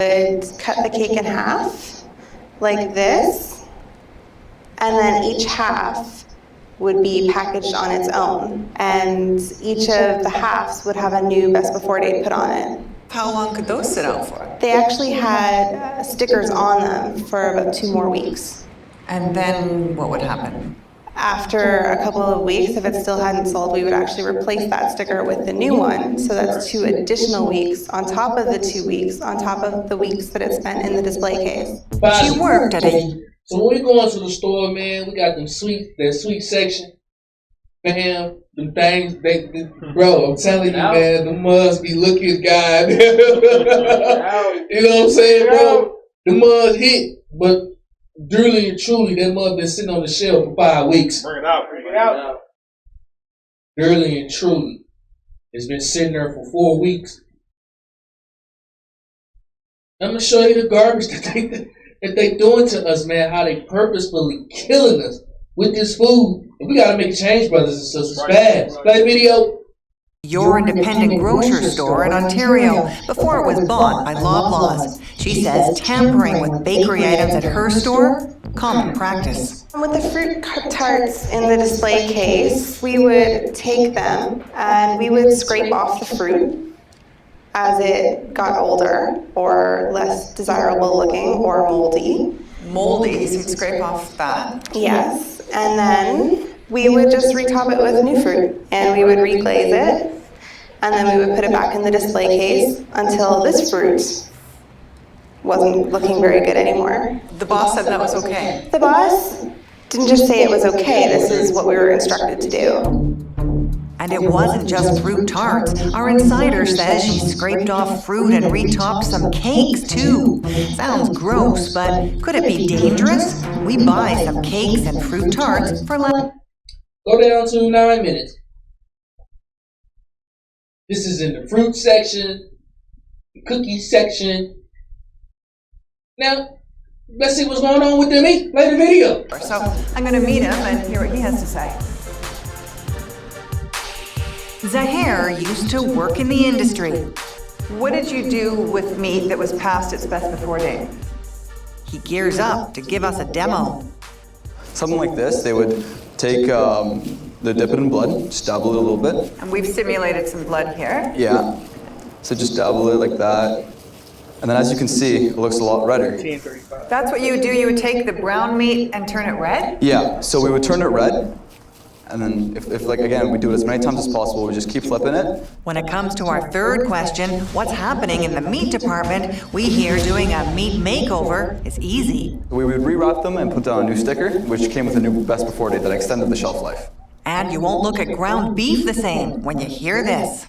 Cut the cake in half, like this, and then each half would be packaged on its own, and each of the halves would have a new best before date put on it. How long could those sit out for? They actually had stickers on them for about 2 more weeks. And then what would happen? After a couple of weeks, if it still hadn't sold, we would actually replace that sticker with the new one. So that's 2 additional weeks on top of the 2 weeks, on top of the weeks that it spent in the display case. She worked at a... So when we go into the store, man, we got that sweet section. Man, them things, bro, I'm telling you, man, the must be looking God. You know what I'm saying, bro? The must hit, but Truly and truly, that mug been sitting on the shelf for 5 weeks. Bring it out. Bring it out. Truly and truly, it's been sitting there for 4 weeks. I'm gonna show you the garbage that they doing to us, man. How they purposefully killing us with this food. And we gotta make a change, brothers and sisters. Fast. Play the video. Your independent grocery store in Ontario before it was bought by Loblaws. She says tampering with bakery items at her store, common practice. With the fruit tarts in the display case, we would take them and we would scrape off the fruit as it got older or less desirable looking or moldy. Moldy, so you'd scrape off that. Yes, and then we would just retop it with new fruit and we would reglaze it and then we would put it back in the display case until this fruit wasn't looking very good anymore. The boss said that was okay. The boss didn't just say it was okay, this is what we were instructed to do. And it wasn't just fruit tarts. Our insider says she scraped off fruit and retopped some cakes too. Sounds gross, but could it be dangerous? We buy some cakes and fruit tarts for less. Go down to 9 minutes. This is in the fruit section, the cookie section. Now, let's see what's going on with the meat. Play the video. So I'm going to meet him and hear what he has to say. Zahir used to work in the industry. What did you do with meat that was past its best before date? He gears up to give us a demo. Something like this, they would take, they dip it in blood, just dabble it a little bit. And we've simulated some blood here. Yeah. So just dabble it like that. And then as you can see, it looks a lot redder. That's what you would do? You would take the brown meat and turn it red? Yeah, so we would turn it red. And then if like, again, we do it as many times as possible, we just keep flipping it. When it comes to our third question, what's happening in the meat department, we hear doing a meat makeover is easy. We would rewrap them and put down a new sticker, which came with a new best before date that extended the shelf life. And you won't look at ground beef the same when you hear this.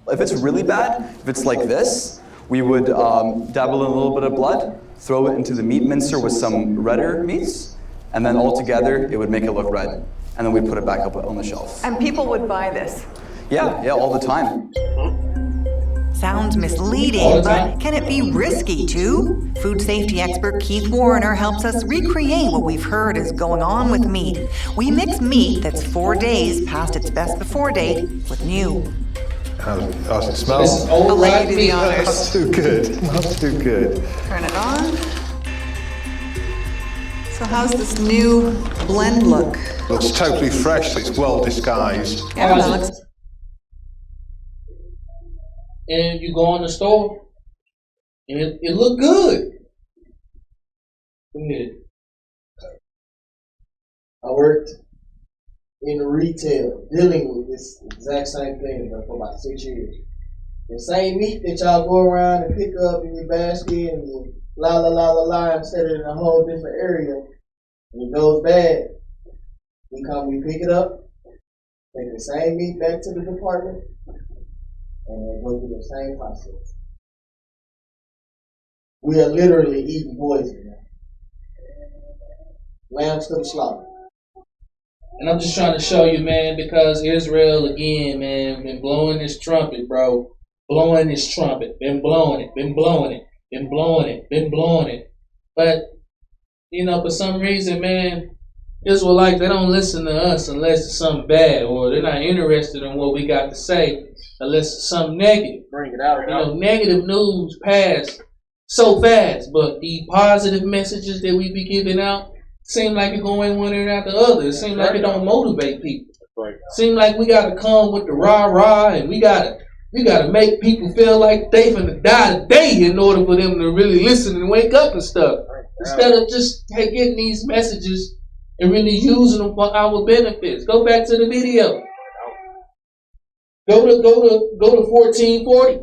If it's really bad, if it's like this, we would dabble in a little bit of blood, throw it into the meat mincer with some redder meats, and then all together it would make it look red. And then we'd put it back up on the shelf. And people would buy this? Yeah, all the time. Sounds misleading, but can it be risky too? Food safety expert Keith Warner helps us recreate what we've heard is going on with meat. We mix meat that's 4 days past its best before date with new. How's it smell? This is old right meat. Not too good. Not too good. Turn it on. So how's this new blend look? Looks totally fresh. It's well disguised. Yeah, that looks. And you go in the store, and it look good. Go ahead. I worked in retail dealing with this exact same thing for about 6 years. The same meat that y'all go around and pick up in your basket and you and set it in a whole different area, and it goes bad. We pick it up, take the same meat back to the department, and go through the same process. We are literally eating poison now. Lambs to the slaughter. And I'm just trying to show you, man, because Israel, again, man, been blowing this trumpet, bro. Blowing this trumpet. Been blowing it, been blowing it, been blowing it, been blowing it. But, you know, for some reason, man, Israelites, they don't listen to us unless it's something bad, or they're not interested in what we got to say unless it's something negative. Bring it out. You know, negative news pass so fast, but the positive messages that we be giving out seem like it going one ear after the other. It seems like it don't motivate people. Seem like we gotta come with the rah-rah, and we gotta make people feel like they finna die today in order for them to really listen and wake up and stuff. Instead of just getting these messages and really using them for our benefits. Go back to the video. Go to 1440.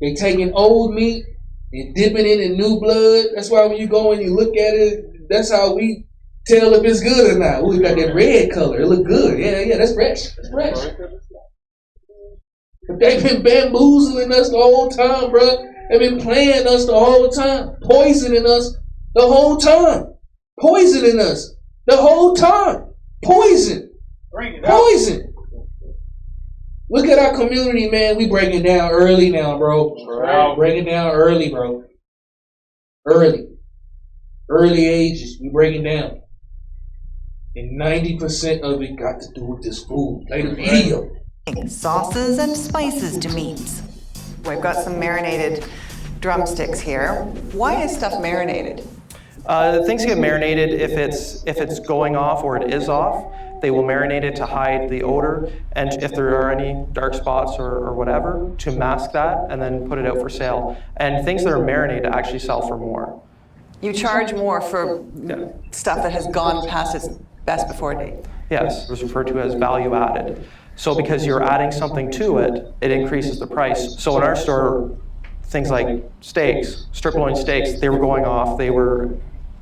They taking old meat and dipping it in new blood. That's why when you go and you look at it, that's how we tell if it's good or not. We got that red color. It look good. Yeah, that's fresh. That's fresh. But they've been bamboozling us the whole time, bro. They've been playing us the whole time, poisoning us The whole time. Poisoning us. The whole time. Poison. Bring it out. Poison. Look at our community, man. We breaking down early now, bro. Right. Breaking down early, bro. Early. Early ages. We breaking down. And 90% of it got to do with this food. Play the video. Sauces and spices to meats. We've got some marinated drumsticks here. Why is stuff marinated? Things get marinated if it's going off or it is off. They will marinate it to hide the odor, and if there are any dark spots or whatever, to mask that, and then put it out for sale. And things that are marinated actually sell for more. You charge more for stuff that has gone past its best before date. Yes, it was referred to as value added. So because you're adding something to it, it increases the price. So in our store, things like steaks, strip loin steaks, they were going off, they were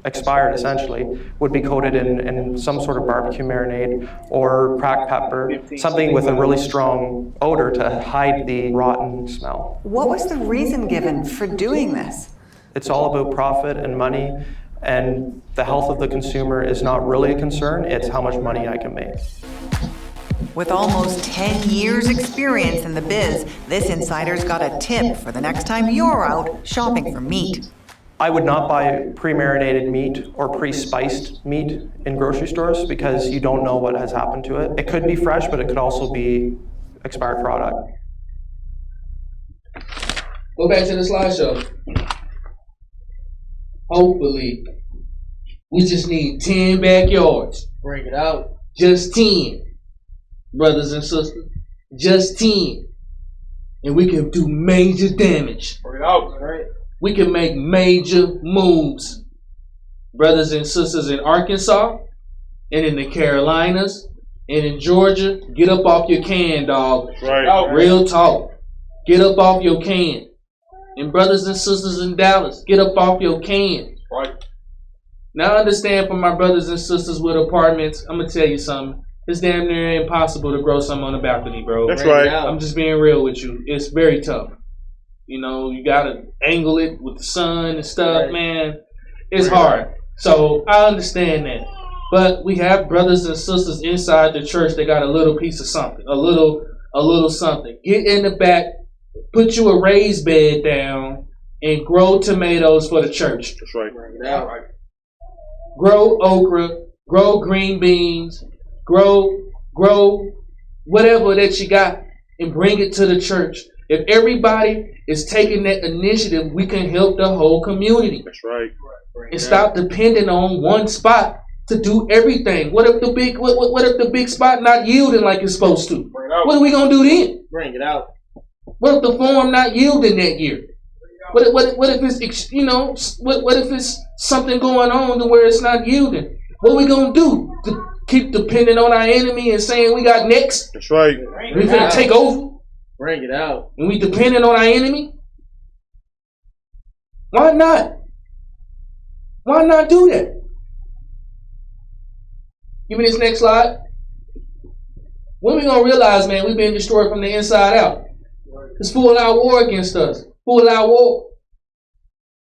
expired essentially, would be coated in some sort of barbecue marinade or cracked pepper, something with a really strong odor to hide the rotten smell. What was the reason given for doing this? It's all about profit and money, and the health of the consumer is not really a concern, it's how much money I can make. With almost 10 years experience in the biz, this insider's got a tip for the next time you're out shopping for meat. I would not buy pre-marinated meat or pre-spiced meat in grocery stores because you don't know what has happened to it. It could be fresh, but it could also be expired product. Go back to the slideshow. Hopefully, we just need 10 backyards. Bring it out. Just 10, brothers and sisters. Just 10. And we can do major damage. Bring it out. Right. We can make major moves. Brothers and sisters in Arkansas, and in the Carolinas, and in Georgia, get up off your can, dog. Right. Real talk. Get up off your can. And brothers and sisters in Dallas, get up off your can. Right. Now I understand for my brothers and sisters with apartments, I'm going to tell you something. It's damn near impossible to grow something on the balcony, bro. That's right. I'm just being real with you. It's very tough. You know, you got to angle it with the sun and stuff, Right. man. It's hard. So I understand that. But we have brothers and sisters inside the church that got a little piece of something, a little something. Get in the back, put you a raised bed down, and grow tomatoes for the church. That's right. Bring it out. Right. Grow okra, grow green beans, grow whatever that you got, and bring it to the church. If everybody is taking that initiative, we can help the whole community. That's right. And stop depending on one spot to do everything. What if the big spot not yielding like it's supposed to? What are we gonna do then? Bring it out. What if the farm not yielding that year? What if it's what if it's something going on to where it's not yielding? What are we gonna do? To keep depending on our enemy and saying we got next? That's right. We finna take over? Bring it out. And we depending on our enemy? Why not? Why not do that? Give me this next slide. When we gonna realize, man, we've been destroyed from the inside out? It's full-out war against us. Full-out war.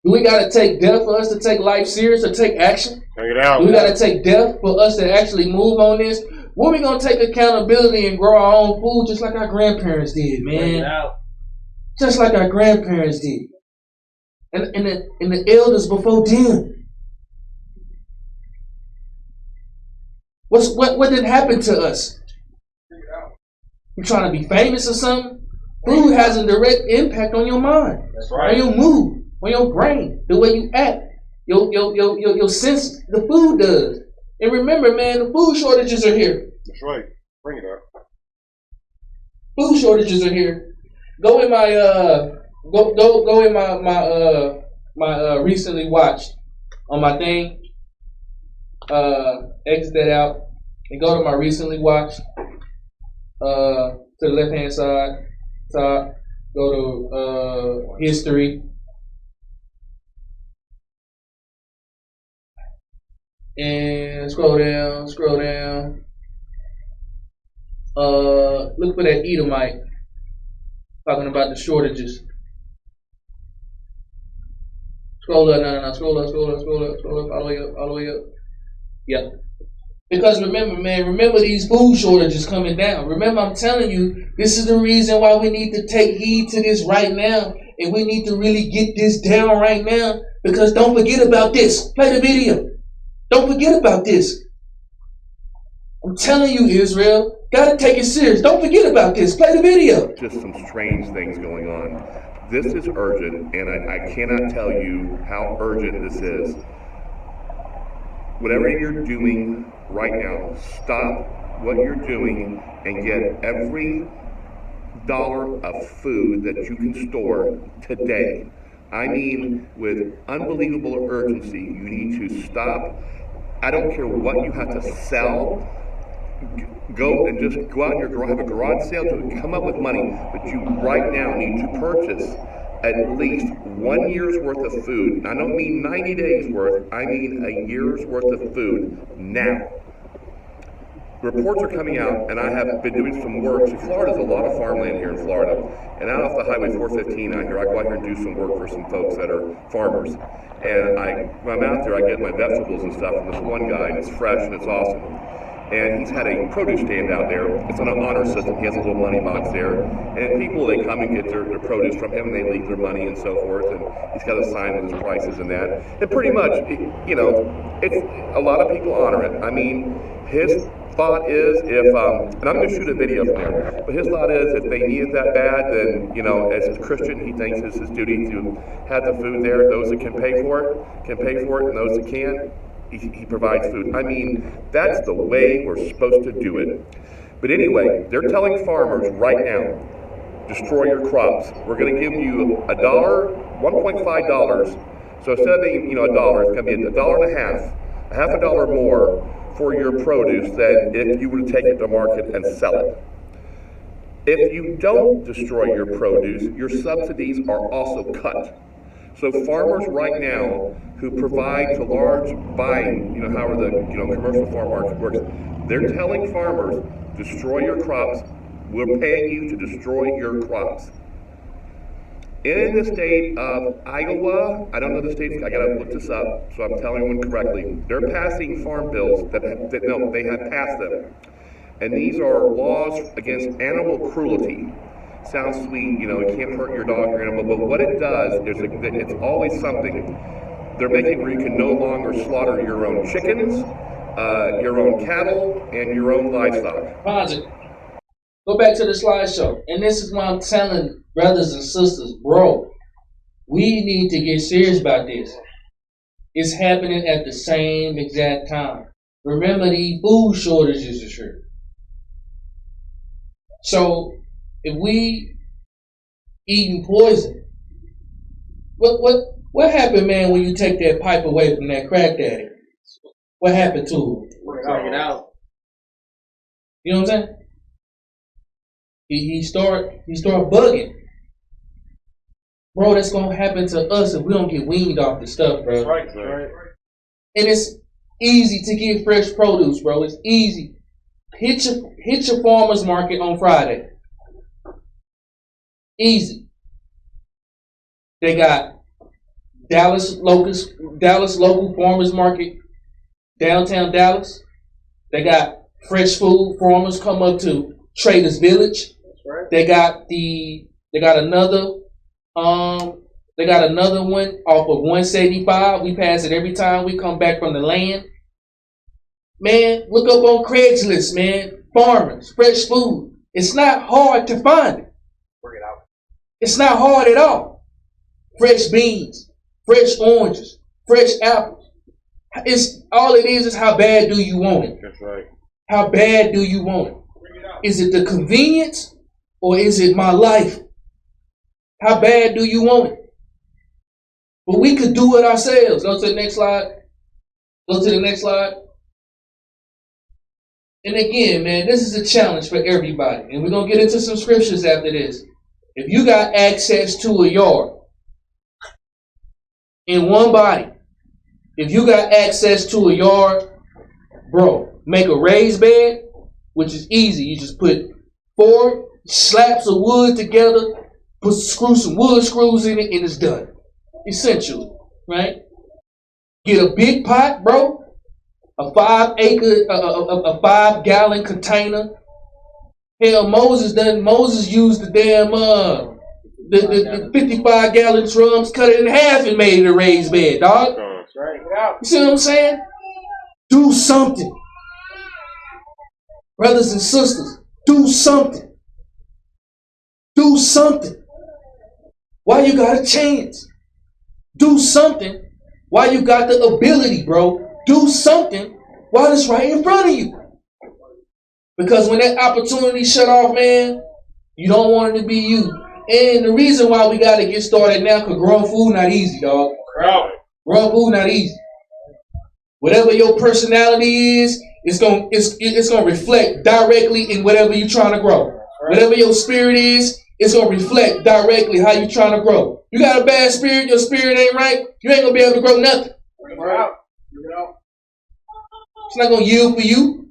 Do we gotta take death for us to take life serious or take action? Bring it out. Do we gotta take death for us to actually move on this? When we gonna take accountability and grow our own food just like our grandparents did, man? Bring it out. Just like our grandparents did. And the elders before them. What did happen to us? You trying to be famous or something? Food has a direct impact on your mind. That's right. On your mood, on your brain, the way you act, your sense. The food does. And remember, man, the food shortages are here. That's right. Bring it out. Food shortages are here. Go in my go in my recently watched on my thing. Exit that out and go to my recently watched. To the left hand side, top. Go to history. And scroll down. Look for that Edomite talking about the shortages. Scroll up, no, scroll up, all the way up. Yep. Because remember these food shortages coming down. Remember, I'm telling you, this is the reason why we need to take heed to this right now. And we need to really get this down right now. Because don't forget about this. Play the video. Don't forget about this. I'm telling you, Israel, gotta take it serious. Don't forget about this. Play the video. Just some strange things going on. This is urgent, and I cannot tell you how urgent this is. Whatever you're doing right now, stop what you're doing and get every dollar of food that you can store today. I mean, with unbelievable urgency, you need to stop. I don't care what you have to sell. Go and just go out in your garage, have a garage sale to come up with money, but you right now need to purchase at least 1 year's worth of food. And I don't mean 90 days worth, I mean a year's worth of food now. Reports are coming out, and I have been doing some work. See, Florida's a lot of farmland here in Florida, and out off the Highway 415 out here, I go out here and do some work for some folks that are farmers. And when I'm out there, I get my vegetables and stuff from this one guy, and it's fresh and it's awesome. And he's had a produce stand out there. It's on an honor system. He has a little money box there. And people, they come and get their produce from him, and they leave their money and so forth. And he's got a sign with his prices and that. And pretty much, it's a lot of people honor it. I mean, his thought is and I'm going to shoot a video from there, but his thought is if they need it that bad, then, as a Christian, he thinks it's his duty to have the food there. Those that can pay for it, and those that can't, he provides food. I mean, that's the way we're supposed to do it. But anyway, they're telling farmers right now, destroy your crops. We're going to give you $1, $1.5. So instead of being, $1, it's going to be $1.50, half a dollar more for your produce than if you were to take it to market and sell it. If you don't destroy your produce, your subsidies are also cut. So farmers right now who provide to large buying, however the commercial farm market works, they're telling farmers, destroy your crops. We're paying you to destroy your crops. In the state of Iowa, I don't know the states, I gotta look this up, so I'm telling everyone correctly. They're passing farm bills they have passed them. And these are laws against animal cruelty. Sounds sweet, it can't hurt your dog or animal, but what it does is it's always something. They're making where you can no longer slaughter your own chickens, your own cattle, and your own livestock. Pause it. Go back to the slideshow. And this is why I'm telling brothers and sisters, bro, we need to get serious about this. It's happening at the same exact time. Remember, these food shortages are here. So, if we eating poison, what happened, man, when you take that pipe away from that crack daddy? What happened to him? Bring it out. You know what I'm saying? He start bugging. Bro, that's gonna happen to us if we don't get weaned off the stuff, bro. That's right. And it's easy to get fresh produce, bro. It's easy. Hit your farmer's market on Friday. Easy. They got Dallas local farmers market, downtown Dallas. They got fresh food farmers come up to Traders Village. Right. They got another one off of 175. We pass it every time we come back from the land. Man, look up on Craigslist, man. Farmers, fresh food. It's not hard to find it. Bring it out. It's not hard at all. Fresh beans, fresh oranges, fresh apples. It's all it is how bad do you want it? That's right. How bad do you want it? Is it the convenience or is it my life? How bad do you want it? But we could do it ourselves. Go to the next slide. And again, man, this is a challenge for everybody. And we're going to get into some scriptures after this. If you got access to a yard in one body, if you got access to a yard, bro, make a raised bed, which is easy. You just put 4 slabs of wood together, screw some wood screws in it, and it's done. Essentially. right? Get a big pot, bro. A 5-gallon container. Hell, Moses used the damn the 55-gallon drums, cut it in half and made it a raised bed, dog. You see what I'm saying? Do something. Brothers and sisters, do something. Do something. Why you got a chance? Do something while you got the ability, bro. Do something while it's right in front of you. Because when that opportunity shut off, man, you don't want it to be you. And the reason why we got to get started now, because growing food not easy, dog. Growing food not easy. Whatever your personality is, it's gonna reflect directly in whatever you're trying to grow. Whatever your spirit is, it's gonna reflect directly how you're trying to grow. You got a bad spirit, your spirit ain't right, you ain't gonna be able to grow nothing. It's not gonna yield for you.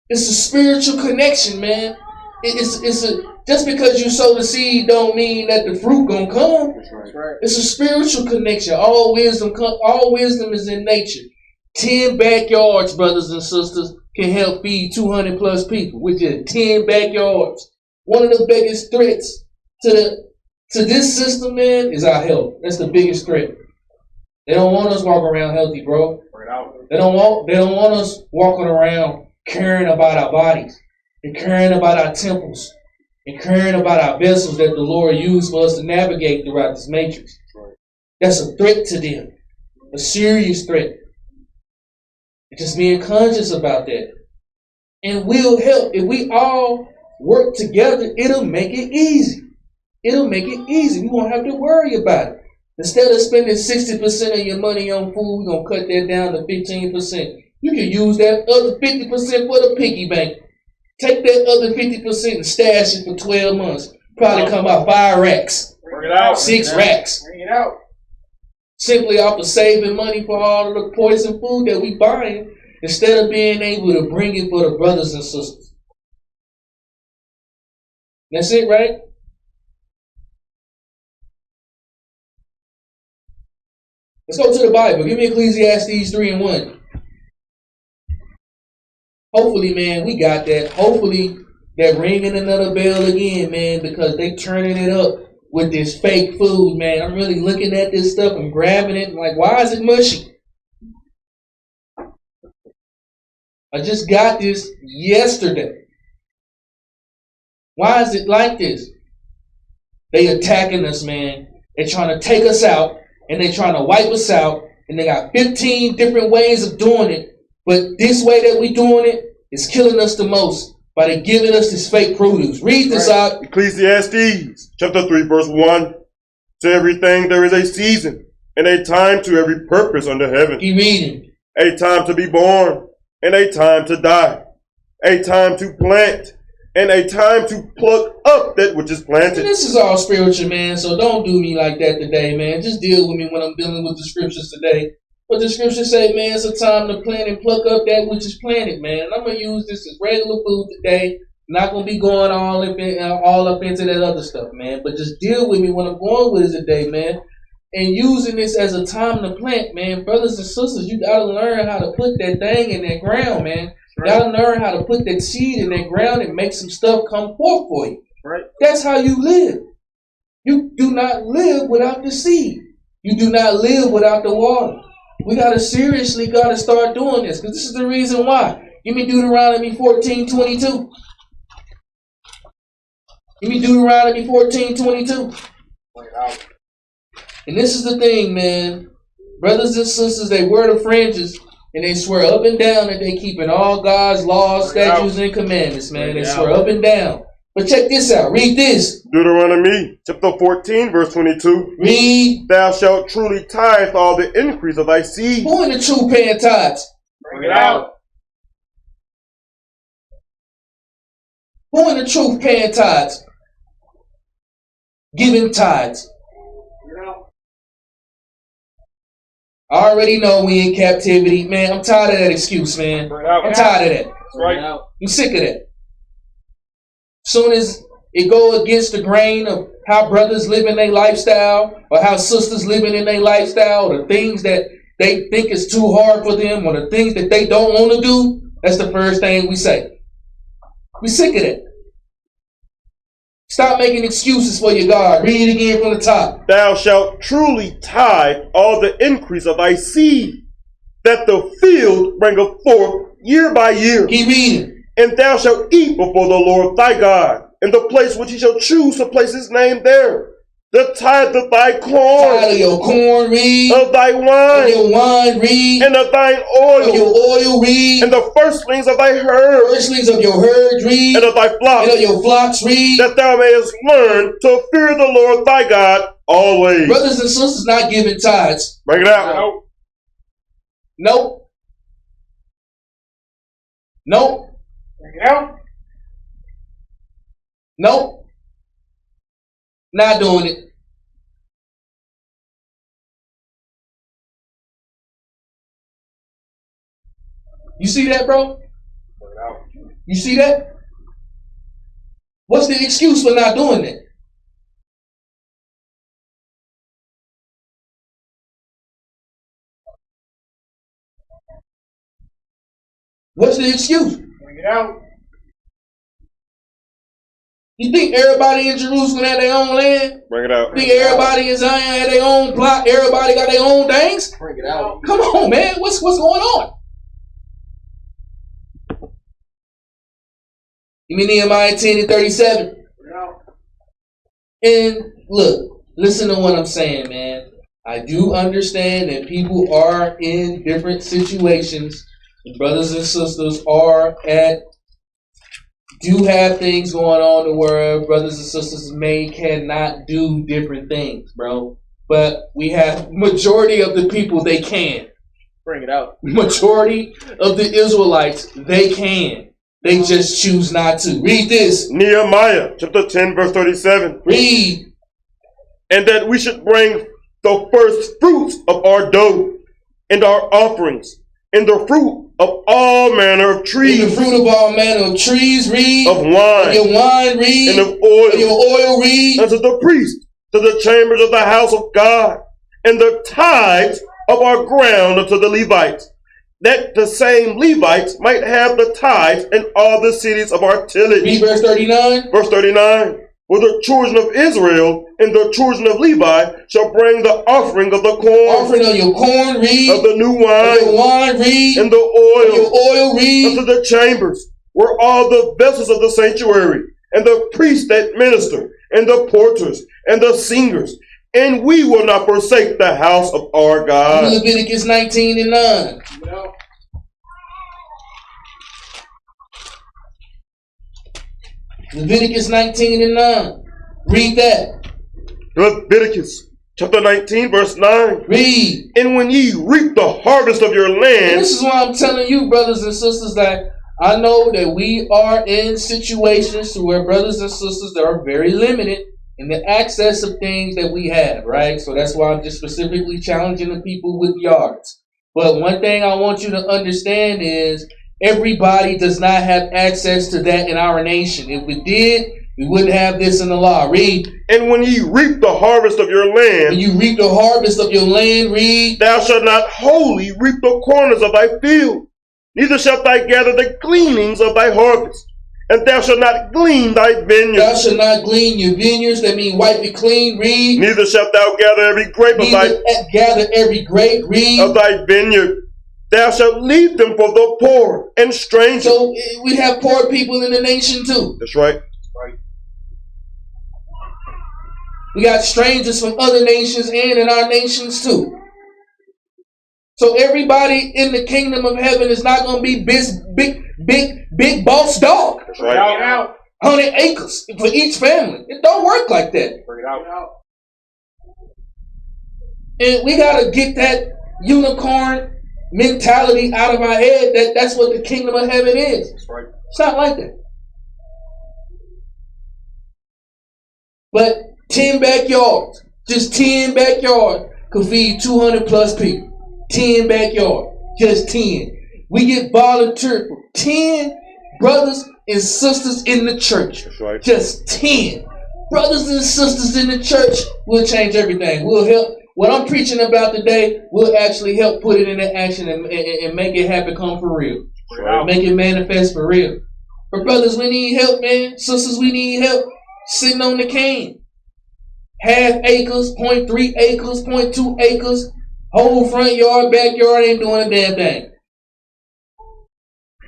It's a spiritual connection, man. Just because you sow the seed don't mean that the fruit gonna come. It's a spiritual connection. All wisdom is in nature. 10 backyards, brothers and sisters, can help feed 200 plus people, which is 10 backyards. One of the biggest threats to this system, man, is our health. That's the biggest threat. They don't want us walking around healthy, bro. They don't want us walking around caring about our bodies and caring about our temples and caring about our vessels that the Lord used for us to navigate throughout this matrix. That's a threat to them, a serious threat. Just being conscious about that. And will help. If we all work together, it'll make it easy. It'll make it easy. We won't have to worry about it. Instead of spending 60% of your money on food, we're going to cut that down to 15%. You can use that other 50% for the piggy bank. Take that other 50% and stash it for 12 months. Probably come out 5 racks. Bring it out. 6 racks. Bring it out. Simply off of saving money for all of the poison food that we buying, instead of being able to bring it for the brothers and sisters. That's it, right? Let's go to the Bible. Give me Ecclesiastes 3:1. Hopefully, man, we got that. Hopefully, they're ringing another bell again, man, because they turning it up with this fake food, man. I'm really looking at this stuff and grabbing it and like, why is it mushy? I just got this yesterday. Why is it like this? They attacking us, man. They're trying to take us out and they're trying to wipe us out. And they got 15 different ways of doing it. But this way that we doing it is killing us the most by they giving us this fake produce. Read this out. Ecclesiastes chapter 3 verse 1. To everything there is a season and a time to every purpose under heaven. Keep reading. A time to be born and a time to die. A time to plant and a time to pluck up that which is planted. And this is all spiritual, man, so don't do me like that today, man. Just deal with me when I'm dealing with the scriptures today. But the scriptures say, man, it's a time to plant and pluck up that which is planted, man. And I'm going to use this as regular food today. I'm not going to be going all up into that other stuff, man. But just deal with me when I'm going with it today, man. And using this as a time to plant, man. Brothers and sisters, you got to learn how to put that thing in that ground, man. You got to learn how to put that seed in that ground and make some stuff come forth for you. Right. That's how you live. You do not live without the seed. You do not live without the water. We got to seriously start doing this, because this is the reason why. Give me Deuteronomy 14:22. Give me Deuteronomy 14:22. And this is the thing, man. Brothers and sisters, they wear the fringes and they swear up and down that they keeping all God's laws, statutes, and commandments, man. They swear up and down. But check this out. Read this. Deuteronomy chapter 14 verse 22. Read. Thou shalt truly tithe all the increase of thy seed. Who in the truth paying tithes? Bring it out. Who in the truth paying tithes? Giving tithes. I already know we in captivity. Man, I'm tired of that excuse, man. I'm tired of that. I'm sick of that. Soon as it go against the grain of how brothers live in their lifestyle, or how sisters living in their lifestyle, or the things that they think is too hard for them, or the things that they don't want to do, that's the first thing we say. We sick of that. Stop making excuses for your God. Read it again from the top. Thou shalt truly tithe all the increase of thy seed, that the field bringeth forth year by year. Keep reading. And thou shalt eat before the Lord thy God, in the place which he shall choose to place his name there. The tithe of thy corn, Tithe of your corn, read. Of thy wine, of your wine, read. And of thine oil, of your oil, read. And the firstlings of thy herds, firstlings of your herds, read. And of thy flocks, and of your flocks, read. That thou mayest learn to fear the Lord thy God always. Brothers and sisters not giving tithes. Bring it out. Nope. Nope. Nope. Bring it out. Nope. Not doing it. You see that, bro? You see that? What's the excuse for not doing that? What's the excuse? Bring it out. You think everybody in Jerusalem had their own land? Bring it out. You think everybody in Zion had their own plot? Everybody got their own things? Bring it out. Come on, man. What's going on? Give me Nehemiah 10:37. And look, listen to what I'm saying, man. I do understand that people are in different situations. The brothers and sisters do have things going on in the world. Brothers and sisters cannot do different things, bro. But we have majority of the people, they can. Bring it out. Majority of the Israelites, they can. They just choose not to. Read this. Nehemiah chapter 10 verse 37. Read. And that we should bring the first fruits of our dough and our offerings, and the fruit of all manner of trees. And the fruit of all manner of trees, read. Of wine. Of your wine, read. And of oil. And your oil, read. Unto the priest, to the chambers of the house of God, and the tithes of our ground unto the Levites, that the same Levites might have the tithes in all the cities of our tillage. Read verse 39. Verse 39. For the children of Israel and the children of Levi shall bring the offering of the corn. Offering of your corn, read. Of the new wine. Of your wine, read. And the oil. Of your oil, read. Unto the chambers, where all the vessels of the sanctuary, and the priests that minister, and the porters, and the singers. And we will not forsake the house of our God. Leviticus 19:9. Leviticus 19:9. Read that. Leviticus chapter 19 verse 9. Read. And when ye reap the harvest of your land. And this is why I'm telling you, brothers and sisters, that I know that we are in situations to where brothers and sisters that are very limited in the access of things that we have, right? So that's why I'm just specifically challenging the people with yards. But one thing I want you to understand is everybody does not have access to that in our nation. If we did, we wouldn't have this in the law. Read. And when ye reap the harvest of your land. When you reap the harvest of your land, read. Thou shalt not wholly reap the corners of thy field, neither shalt thou gather the gleanings of thy harvest. And thou shalt not glean thy vineyards. Thou shalt not glean your vineyards. That means wipe it clean. Read. Neither shalt thou gather every grape gather every grape. Read. Of thy vineyard. Thou shalt leave them for the poor and strangers. So we have poor people in the nation too. That's right. We got strangers from other nations and in our nations too. So everybody in the kingdom of heaven is not going to be big boss dog. That's right. 100 acres for each family. It don't work like that. Bring it out. And we got to get that unicorn mentality out of our head that's what the kingdom of heaven is. That's right. It's not like that. But 10 backyards, just 10 backyards could feed 200 plus people. 10 backyard, just 10. We get volunteered for 10 brothers and sisters in the church. That's right. Just 10. Brothers and sisters in the church, we'll change everything. We'll help. What I'm preaching about today, we'll actually help put it into action and make it happen come for real. Right. Make it manifest for real. But brothers, we need help, man. Sisters, we need help. Sitting on the cane. Half acres, 0.3 acres, 0.2 acres, whole front yard, backyard ain't doing a damn thing.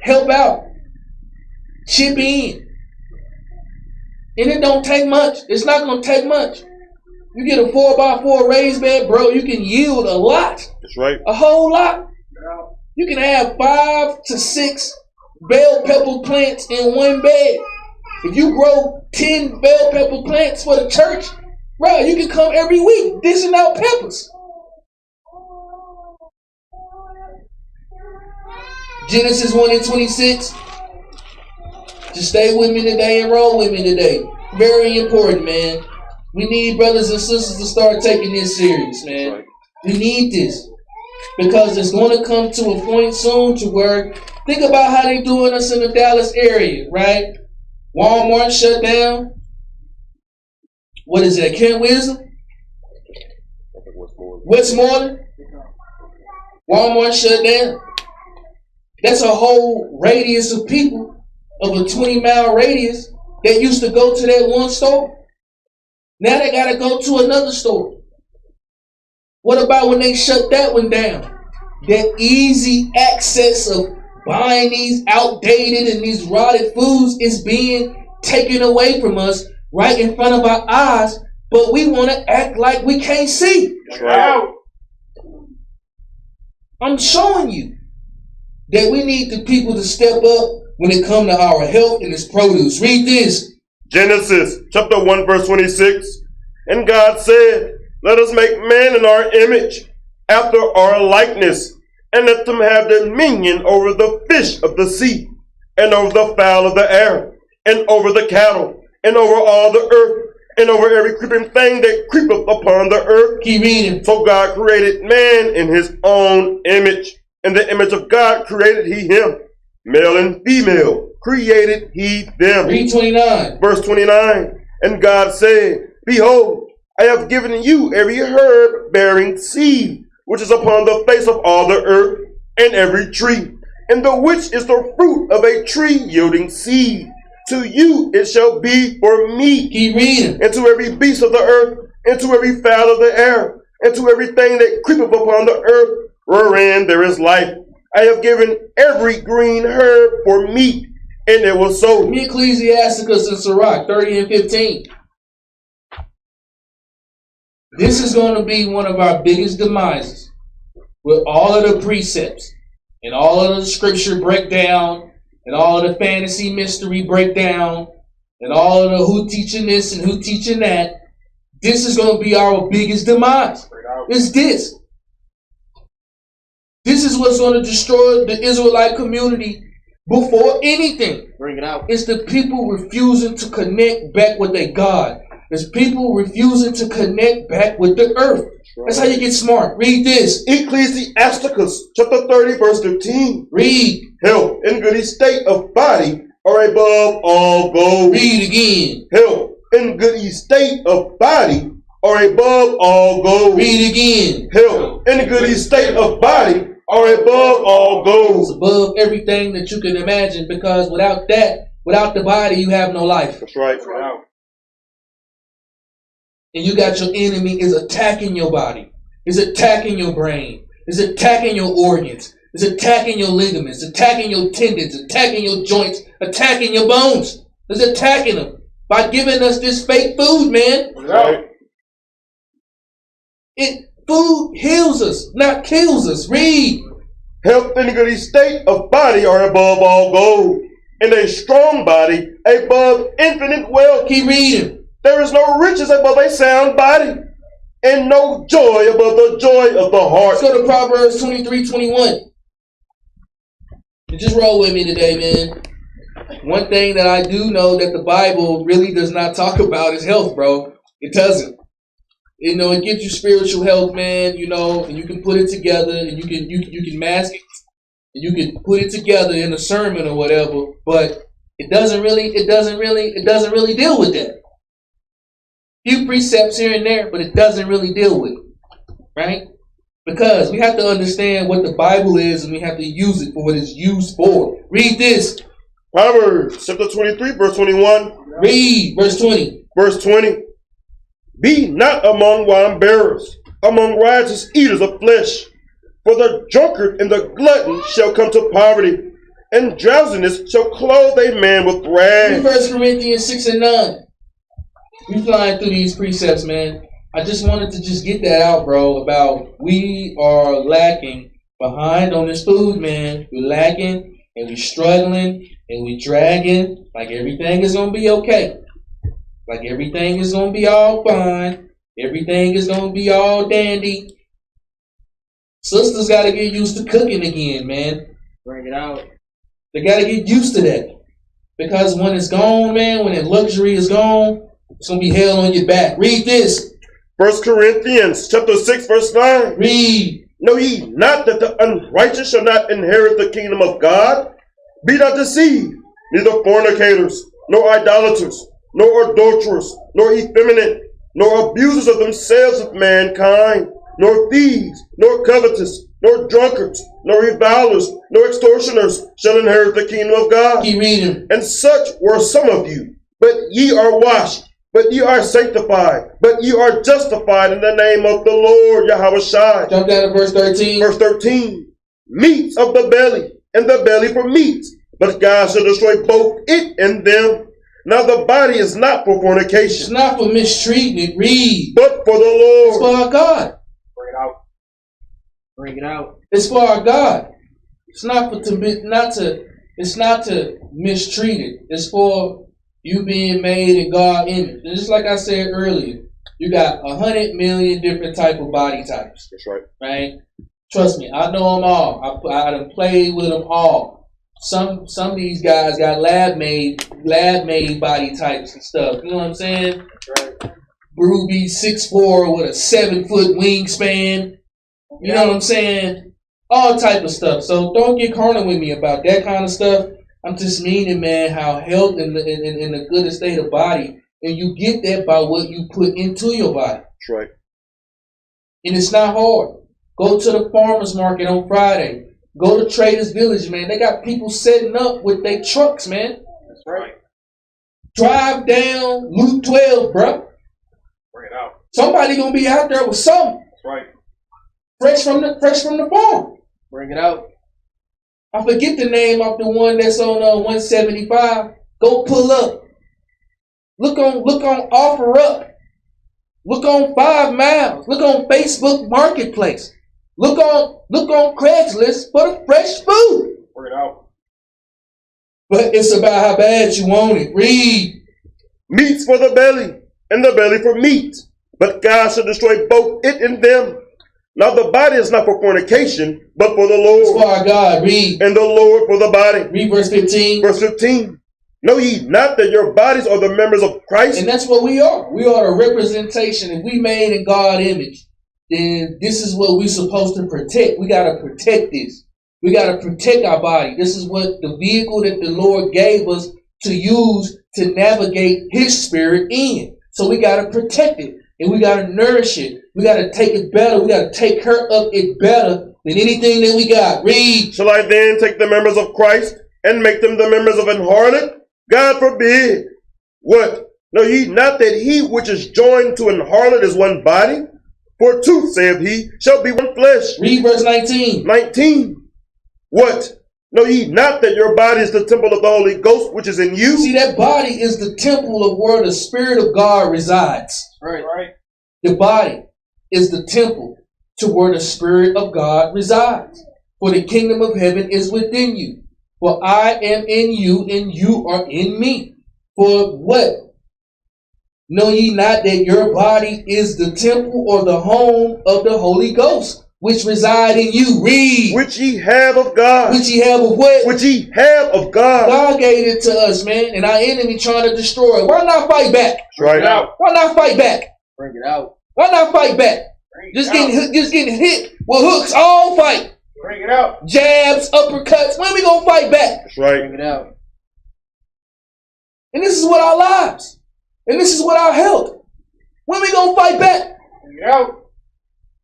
Help out. Chip in. And it don't take much. It's not going to take much. You get a 4x4 raised bed, bro, you can yield a lot. That's right. A whole lot. You can have 5 to 6 bell pepper plants in one bed. If you grow 10 bell pepper plants for the church, bro, you can come every week dishing out peppers. Genesis 1:26. Just stay with me today and roll with me today. Very important, man. We need brothers and sisters to start taking this serious, man. We need this. Because it's going to come to a point soon to where, think about how they doing us in the Dallas area, right? Walmart shut down. What is that? Kent Wisdom? Westmoreland? Walmart shut down. That's a whole radius of people of a 20-mile radius that used to go to that one store. Now they got to go to another store. What about when they shut that one down? That easy access of buying these outdated and these rotted foods is being taken away from us right in front of our eyes, but we want to act like we can't see. Right. I'm showing you that we need the people to step up when it comes to our health and its produce. Read this. Genesis chapter 1 verse 26. And God said, let us make man in our image, after our likeness, and let them have dominion over the fish of the sea, and over the fowl of the air, and over the cattle, and over all the earth, and over every creeping thing that creepeth upon the earth. Keep reading. So God created man in his own image. In the image of God created he him. Male and female created he them. Read 29. Verse 29. And God said, behold, I have given you every herb bearing seed, which is upon the face of all the earth, and every tree, and the which is the fruit of a tree yielding seed. To you it shall be for meat. Keep reading. And to every beast of the earth, and to every fowl of the air, and to everything that creepeth upon the earth, wherein there is life. I have given every green herb for meat, and it was so. Me Ecclesiasticus and Sirach 30 and 15. This is going to be one of our biggest demises, with all of the precepts and all of the scripture breakdown and all of the fantasy mystery breakdown and all of the who teaching this and who teaching that. This is going to be our biggest demise. It's this. This is what's going to destroy the Israelite community before anything. Bring it out. It's the people refusing to connect back with their God. It's people refusing to connect back with the earth. That's how you get smart. Read this. Ecclesiasticus chapter 30 verse 15. Read. Health and good estate of body are above all gold. Read again. Health and good estate of body are above all gold. Read again. Health and good estate of body are above all gold. It's above everything that you can imagine, because without that, without the body, you have no life. That's right. And you got your enemy is attacking your body. Is attacking your brain. Is attacking your organs. Is attacking your ligaments. Attacking your tendons. Attacking your joints. Attacking your bones. Is attacking them by giving us this fake food, man. Right. Food heals us, not kills us. Read. Health and good estate of body are above all gold, and a strong body above infinite wealth. Keep reading. There is no riches above a sound body, and no joy above the joy of the heart. Let's go to Proverbs 23:21. And just roll with me today, man. One thing that I do know that the Bible really does not talk about is health, bro. It doesn't. You know, it gives you spiritual health, man, you know, and you can put it together, and you can mask it, and you can put it together in a sermon or whatever, but it doesn't really deal with that. Few precepts here and there, but it doesn't really deal with it, right? Because we have to understand what the Bible is, and we have to use it for what it's used for. Read this. Proverbs chapter 23, verse 21. Read verse 20. Verse 20. Be not among wine bearers, among riotous eaters of flesh. For the drunkard and the glutton shall come to poverty, and drowsiness shall clothe a man with rags. 1 Corinthians 6 and 9. We flying through these precepts, man. I just wanted to just get that out, bro, about we are lacking behind on this food, man. We're lacking, and we're struggling, and we're dragging, like everything is going to be okay. Like everything is going to be all fine. Everything is going to be all dandy. Sisters got to get used to cooking again, man. Bring it out. They got to get used to that. Because when it's gone, man, when that luxury is gone, it's going to be hell on your back. Read this. 1 Corinthians chapter 6, verse 9. Read. Know ye not that the unrighteous shall not inherit the kingdom of God? Be not deceived, neither fornicators, nor idolaters, nor adulterers, nor effeminate, nor abusers of themselves with mankind, nor thieves, nor covetous, nor drunkards, nor revilers, nor extortioners shall inherit the kingdom of God. Keep reading. And such were some of you, but ye are washed, but ye are sanctified, but ye are justified in the name of the Lord Yahawashi. Jump down to verse 13. Verse 13. Meats of the belly, and the belly for meats, but God shall destroy both it and them. Now the body is not for fornication. It's not for mistreating it. Read. But for the Lord. It's for our God. Bring it out. Bring it out. It's for our God. It's not for it's not to mistreat it. It's for you being made in God's image. And just like I said earlier, you got 100 million different type of body types. That's right. Right? Trust me, I know them all. I done played with them all. Some of these guys got lab made body types and stuff. You know what I'm saying? Right. Ruby 6'4" with a 7-foot wingspan. You know what I'm saying? All type of stuff. So don't get cornered with me about that kind of stuff. I'm just meaning, man, how health in the good state of body, and you get that by what you put into your body. That's right. And it's not hard. Go to the farmer's market on Friday. Go to Trader's Village, man. They got people setting up with their trucks, man. That's right. Drive down Loop 12, bro. Bring it out. Somebody gonna be out there with something. That's right. Fresh from the farm. Bring it out. I forget the name of the one that's on 175. Go pull up. Look on Offer Up. Look on 5 Miles. Look on Facebook Marketplace. Look on Craigslist for the fresh food. Bring it out. But it's about how bad you want it. Read. Meats for the belly, and the belly for meat. But God shall destroy both it and them. Now the body is not for fornication, but for the Lord. It's for our God. Read. And the Lord for the body. Read verse 15. Verse 15. Know ye not that your bodies are the members of Christ? And that's what we are. We are a representation. If we made in God's image, then this is what we're supposed to protect. We got to protect this. We got to protect our body. This is what the vehicle that the Lord gave us to use to navigate His Spirit in. So we got to protect it, and we got to nourish it. We got to take it better. We got to take care of it better than anything that we got. Read. Shall I then take the members of Christ and make them the members of an harlot? God forbid. What? Know ye not that he which is joined to an harlot is one body? For two, saith he, shall be one flesh. Read verse 19. 19. What? Know ye not that your body is the temple of the Holy Ghost, which is in you? See, that body is the temple of where the Spirit of God resides. Right. The body is the temple to where the Spirit of God resides. For the kingdom of heaven is within you. For I am in you, and you are in me. For what? Know ye not that your body is the temple or the home of the Holy Ghost, which reside in you? Read. Which ye have of God. Which ye have of what? Which ye have of God. God gave it to us, man, and our enemy trying to destroy it. Why not fight back? Right out. Why not fight back? Bring it out. Why not fight back? Just getting hit with hooks all fight. Bring it out. Jabs, uppercuts. When we gonna fight back? That's right. Bring it out. And this is what our lives. And this is what our health. When we gonna fight back? Bring it out.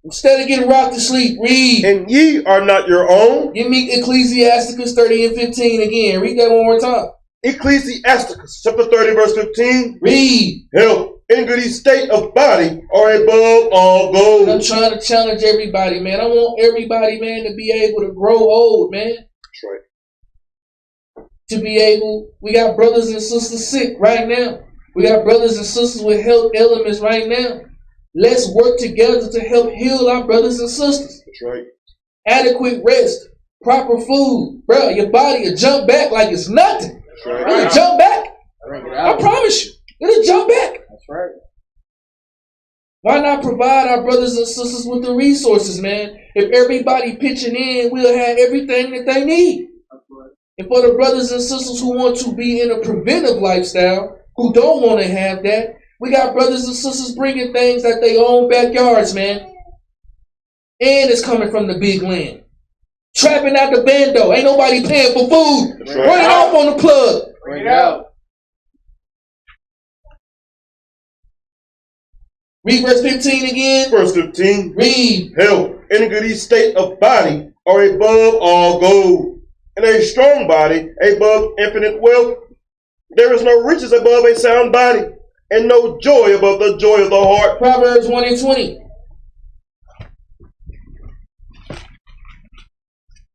Instead of getting rocked to sleep, read. And ye are not your own. Give me Ecclesiasticus 30 and 15 again. Read that one more time. Ecclesiasticus chapter 30 verse 15. Read. Health and good state of body are above all gold. I'm trying to challenge everybody, man. I want everybody, man, to be able to grow old, man. That's right. To be able, we got brothers and sisters sick right now. We got brothers and sisters with health elements right now. Let's work together to help heal our brothers and sisters. That's right. Adequate rest, proper food. Bro, your body will jump back like it's nothing. That's right. It'll jump back. Bring it out. I promise you. It'll jump back. That's right. Why not provide our brothers and sisters with the resources, man? If everybody pitching in, we'll have everything that they need. That's right. And for the brothers and sisters who want to be in a preventive lifestyle, who don't want to have that, we got brothers and sisters bringing things at their own backyards, man. And it's coming from the big land. Trapping out the bando. Ain't nobody paying for food. That's right. Run it off on the plug. Bring it out. Read verse 15 again. Verse 15. Read. Health and good state of body are above all gold, and a strong body above infinite wealth. There is no riches above a sound body, and no joy above the joy of the heart. Proverbs 1 and 20.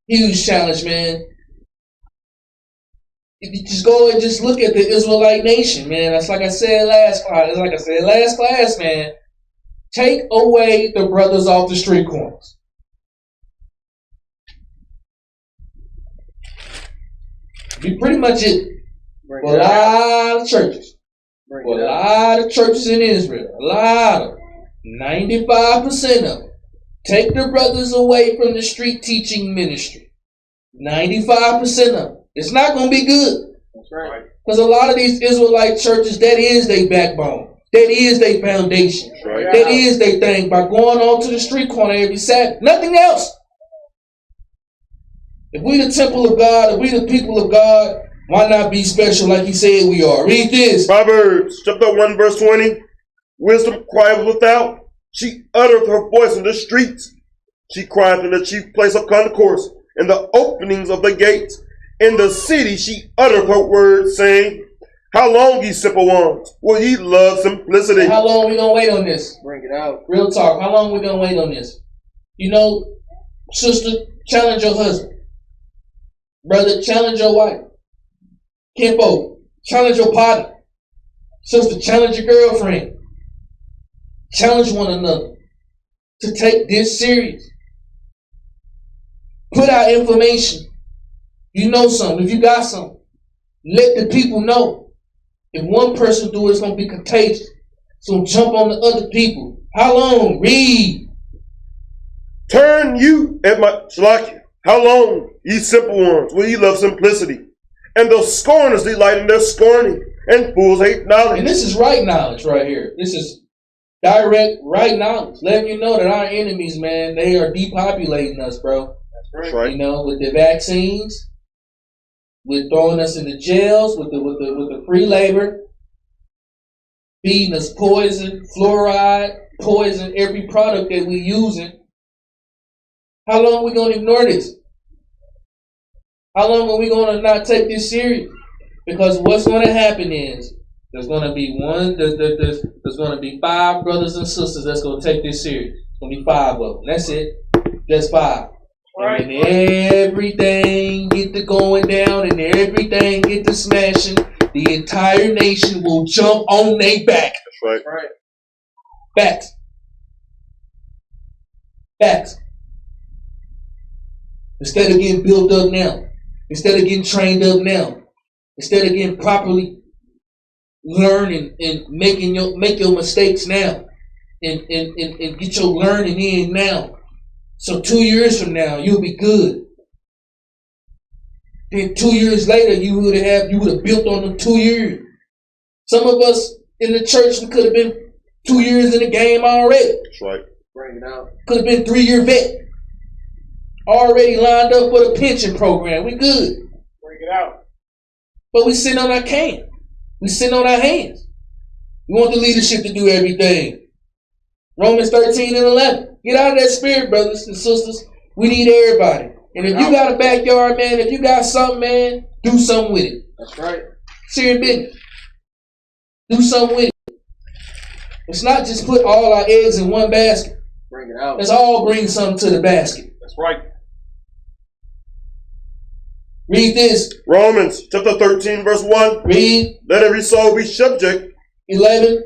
Huge challenge, man. If you just go and just look at the Israelite nation, man. That's like I said last class, man. Take away the brothers off the street corners. Be pretty much it. For a lot of churches. For a lot of churches in Israel. A lot of them. 95% of them. Take the brothers away from the street teaching ministry. 95% of them. It's not going to be good. That's right. Because a lot of these Israelite churches, that is their backbone. That is their foundation. Right. That is their thing by going on to the street corner every Sabbath. Nothing else. If we the temple of God, if we the people of God, why not be special like he said we are? Read this. Proverbs chapter 1 verse 20. Wisdom crieth without. She uttereth her voice in the streets. She crieth in the chief place of concourse, in the openings of the gates. In the city she uttereth her words, saying, how long, ye simple ones, will ye love simplicity? How long we gonna wait on this? Bring it out. Real talk. How long we gonna wait on this? You know, sister, challenge your husband. Brother, challenge your wife. Kinfolk, challenge your partner. Sister, challenge your girlfriend. Challenge one another to take this serious. Put out information. You know something. If you got something, let the people know. If one person do it, it's going to be contagious. So jump on the other people. How long? Read. Turn you at my shalaki. How long, ye simple ones, will ye love simplicity? And the scorners delight in their scorning, and fools hate knowledge. And this is right knowledge right here. This is direct right knowledge. Letting you know that our enemies, man, they are depopulating us, bro. That's right. You know, with the vaccines, with throwing us in the jails, with the free labor, feeding us poison, fluoride, poison, every product that we're using. How long are we going to ignore this? How long are we going to not take this serious? Because what's going to happen is there's going to be there's going to be 5 brothers and sisters that's going to take this serious. It's going to be 5 of them. That's it. Just 5. Right. And everything get to going down and everything get to smashing. The entire nation will jump on their back. That's right. Facts. Facts. Instead of getting built up now. Instead of getting trained up now. Instead of getting properly learning and make your mistakes now. And get your learning in now. So 2 years from now, you'll be good. Then 2 years later, you would have built on them 2 years. Some of us in the church could have been 2 years in the game already. That's right. Bring it out. Could have been 3-year vet. Already lined up for the pension program. We good. Bring it out. But we sitting on our can. We sitting on our hands. We want the leadership to do everything. Romans 13 and 11. Get out of that spirit, brothers and sisters. We need everybody. And if you got a backyard, man, if you got something, man, do something with it. That's right. Serious business. Do something with it. It's not just put all our eggs in one basket. Bring it out. Let's all bring something to the basket. That's right. Read this. Romans chapter 13, verse 1. Read. Let every soul be subject. 11.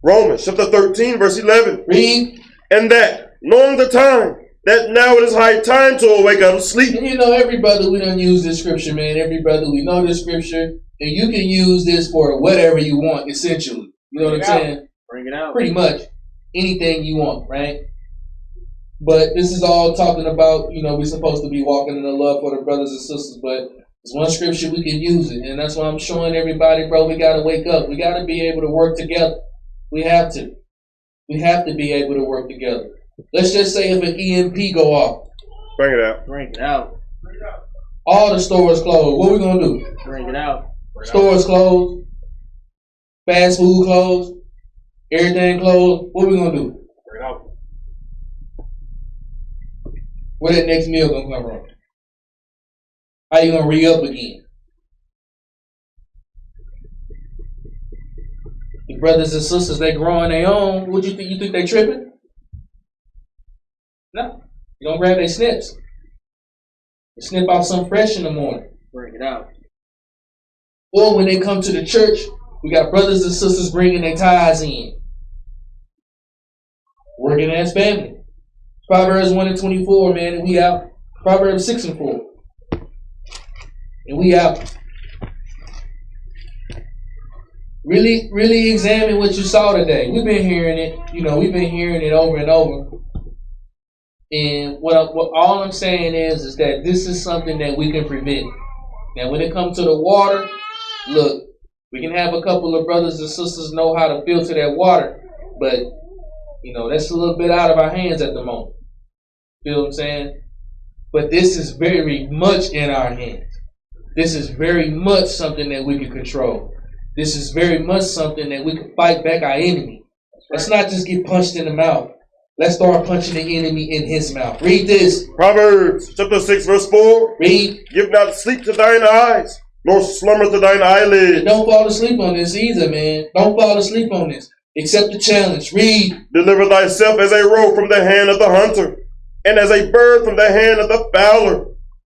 Romans chapter 13, verse 11. Read. And that, knowing the time, that now it is high time to awake out of sleep. And you know, every brother we don't use this scripture, man. Every brother we know this scripture. And you can use this for whatever you want, essentially. You know what I'm saying? Bring it out. Pretty much anything you want, right? But this is all talking about, you know, we're supposed to be walking in the love for the brothers and sisters, but it's one scripture we can use it. And that's why I'm showing everybody, bro, we got to wake up. We got to be able to work together. We have to. We have to be able to work together. Let's just say if an EMP go off. Bring it out. Bring it out. All the stores closed. What we going to do? Bring it out. Stores closed. Fast food closed. Everything closed. What we going to do? Bring it out. Where that next meal going to come from? How you going to re-up again? The brothers and sisters, they growing their own. What you think? You think they tripping? No. You don't grab their snips. They snip out something fresh in the morning. Bring it out. Or when they come to the church, we got brothers and sisters bringing their tithes in. Working as family. Proverbs 1 and 24, man, and we out. Proverbs 6 and 4. And we out. Really, really examine what you saw today. We've been hearing it, you know, we've been hearing it over and over. And what all I'm saying is that this is something that we can prevent. Now, when it comes to the water, look, we can have a couple of brothers and sisters know how to filter that water, but, you know, that's a little bit out of our hands at the moment. Feel what I'm saying? But this is very much in our hands. This is very much something that we can control. This is very much something that we can fight back our enemy. Let's not just get punched in the mouth. Let's start punching the enemy in his mouth. Read this. Proverbs chapter 6, verse 4. Read. Give not sleep to thine eyes, nor slumber to thine eyelids. And don't fall asleep on this either, man. Don't fall asleep on this. Accept the challenge. Read. Deliver thyself as a roe from the hand of the hunter, and as a bird from the hand of the fowler.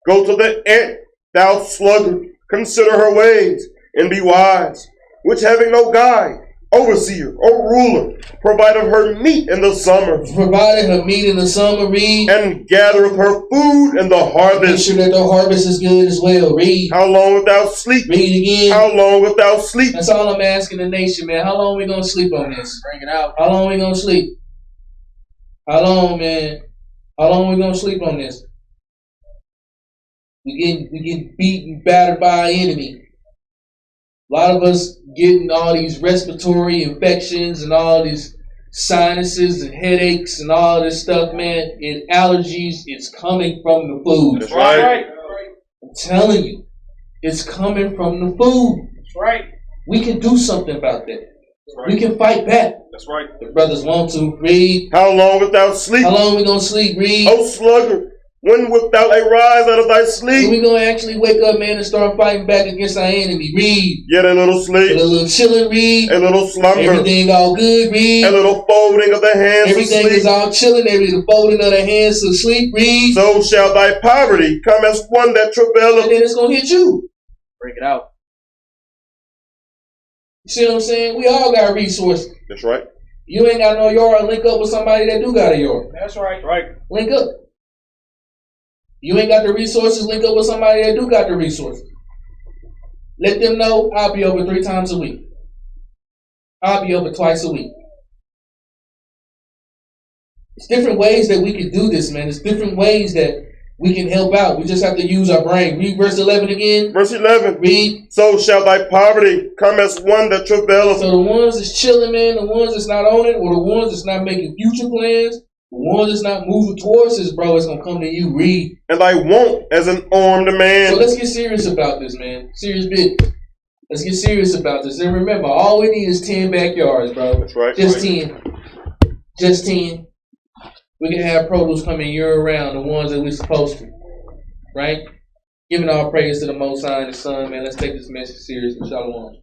Go to the ant, thou sluggard. Consider her ways, and be wise, which having no guide, overseer, or ruler, provideth her meat in the summer. Provided her meat in the summer, read. And gathereth her food in the harvest. Make sure that the harvest is good as well, read. How long wilt thou sleep? Read again. How long wilt thou sleep? That's all I'm asking the nation, man. How long we going to sleep on this? Bring it out. How long we going to sleep? How long, man? How long we going to sleep on this? We get beaten, battered by our enemy. A lot of us getting all these respiratory infections and all these sinuses and headaches and all this stuff, man. And allergies, it's coming from the food. That's right. I'm telling you, it's coming from the food. That's right. We can do something about that. Right. We can fight back. That's right. The brothers want to. Read. How long wilt thou sleep? How long we going to sleep? Read. O sluggard, when wilt thou arise out of thy sleep? We're going to actually wake up, man, and start fighting back against our enemy. Read. Yet a little sleep. A little chilling. Read. A little slumber. Everything all good. Read. A little folding of the hands Everything to sleep. is all chilling. Everything folding of the hands to sleep. Read. So shall thy poverty come as one that travaileth. And then it's going to hit you. Bring it out. You see what I'm saying? We all got resources. That's right. You ain't got no yard. Link up with somebody that do got a yard. That's right. Right. Link up. You ain't got the resources. Link up with somebody that do got the resources. Let them know I'll be over 3 times a week. I'll be over twice a week. It's different ways that we can do this, man. It's different ways that we can help out. We just have to use our brain. Read verse 11 again. Verse 11. Read. So shall thy poverty come as one that travaileth. So the ones that's chilling, man, the ones that's not on it, or the ones that's not making future plans, the ones that's not moving towards this, bro, it's going to come to you. Read. And thy want as an armed man. So let's get serious about this, man. Serious bit. Let's get serious about this. And remember, all we need is 10 backyards, bro. That's right. Just 10. Just 10. We can have produce coming year round, the ones that we're supposed to. Right? Giving all praise to the Most High and the Son, man. Let's take this message serious. Shalom.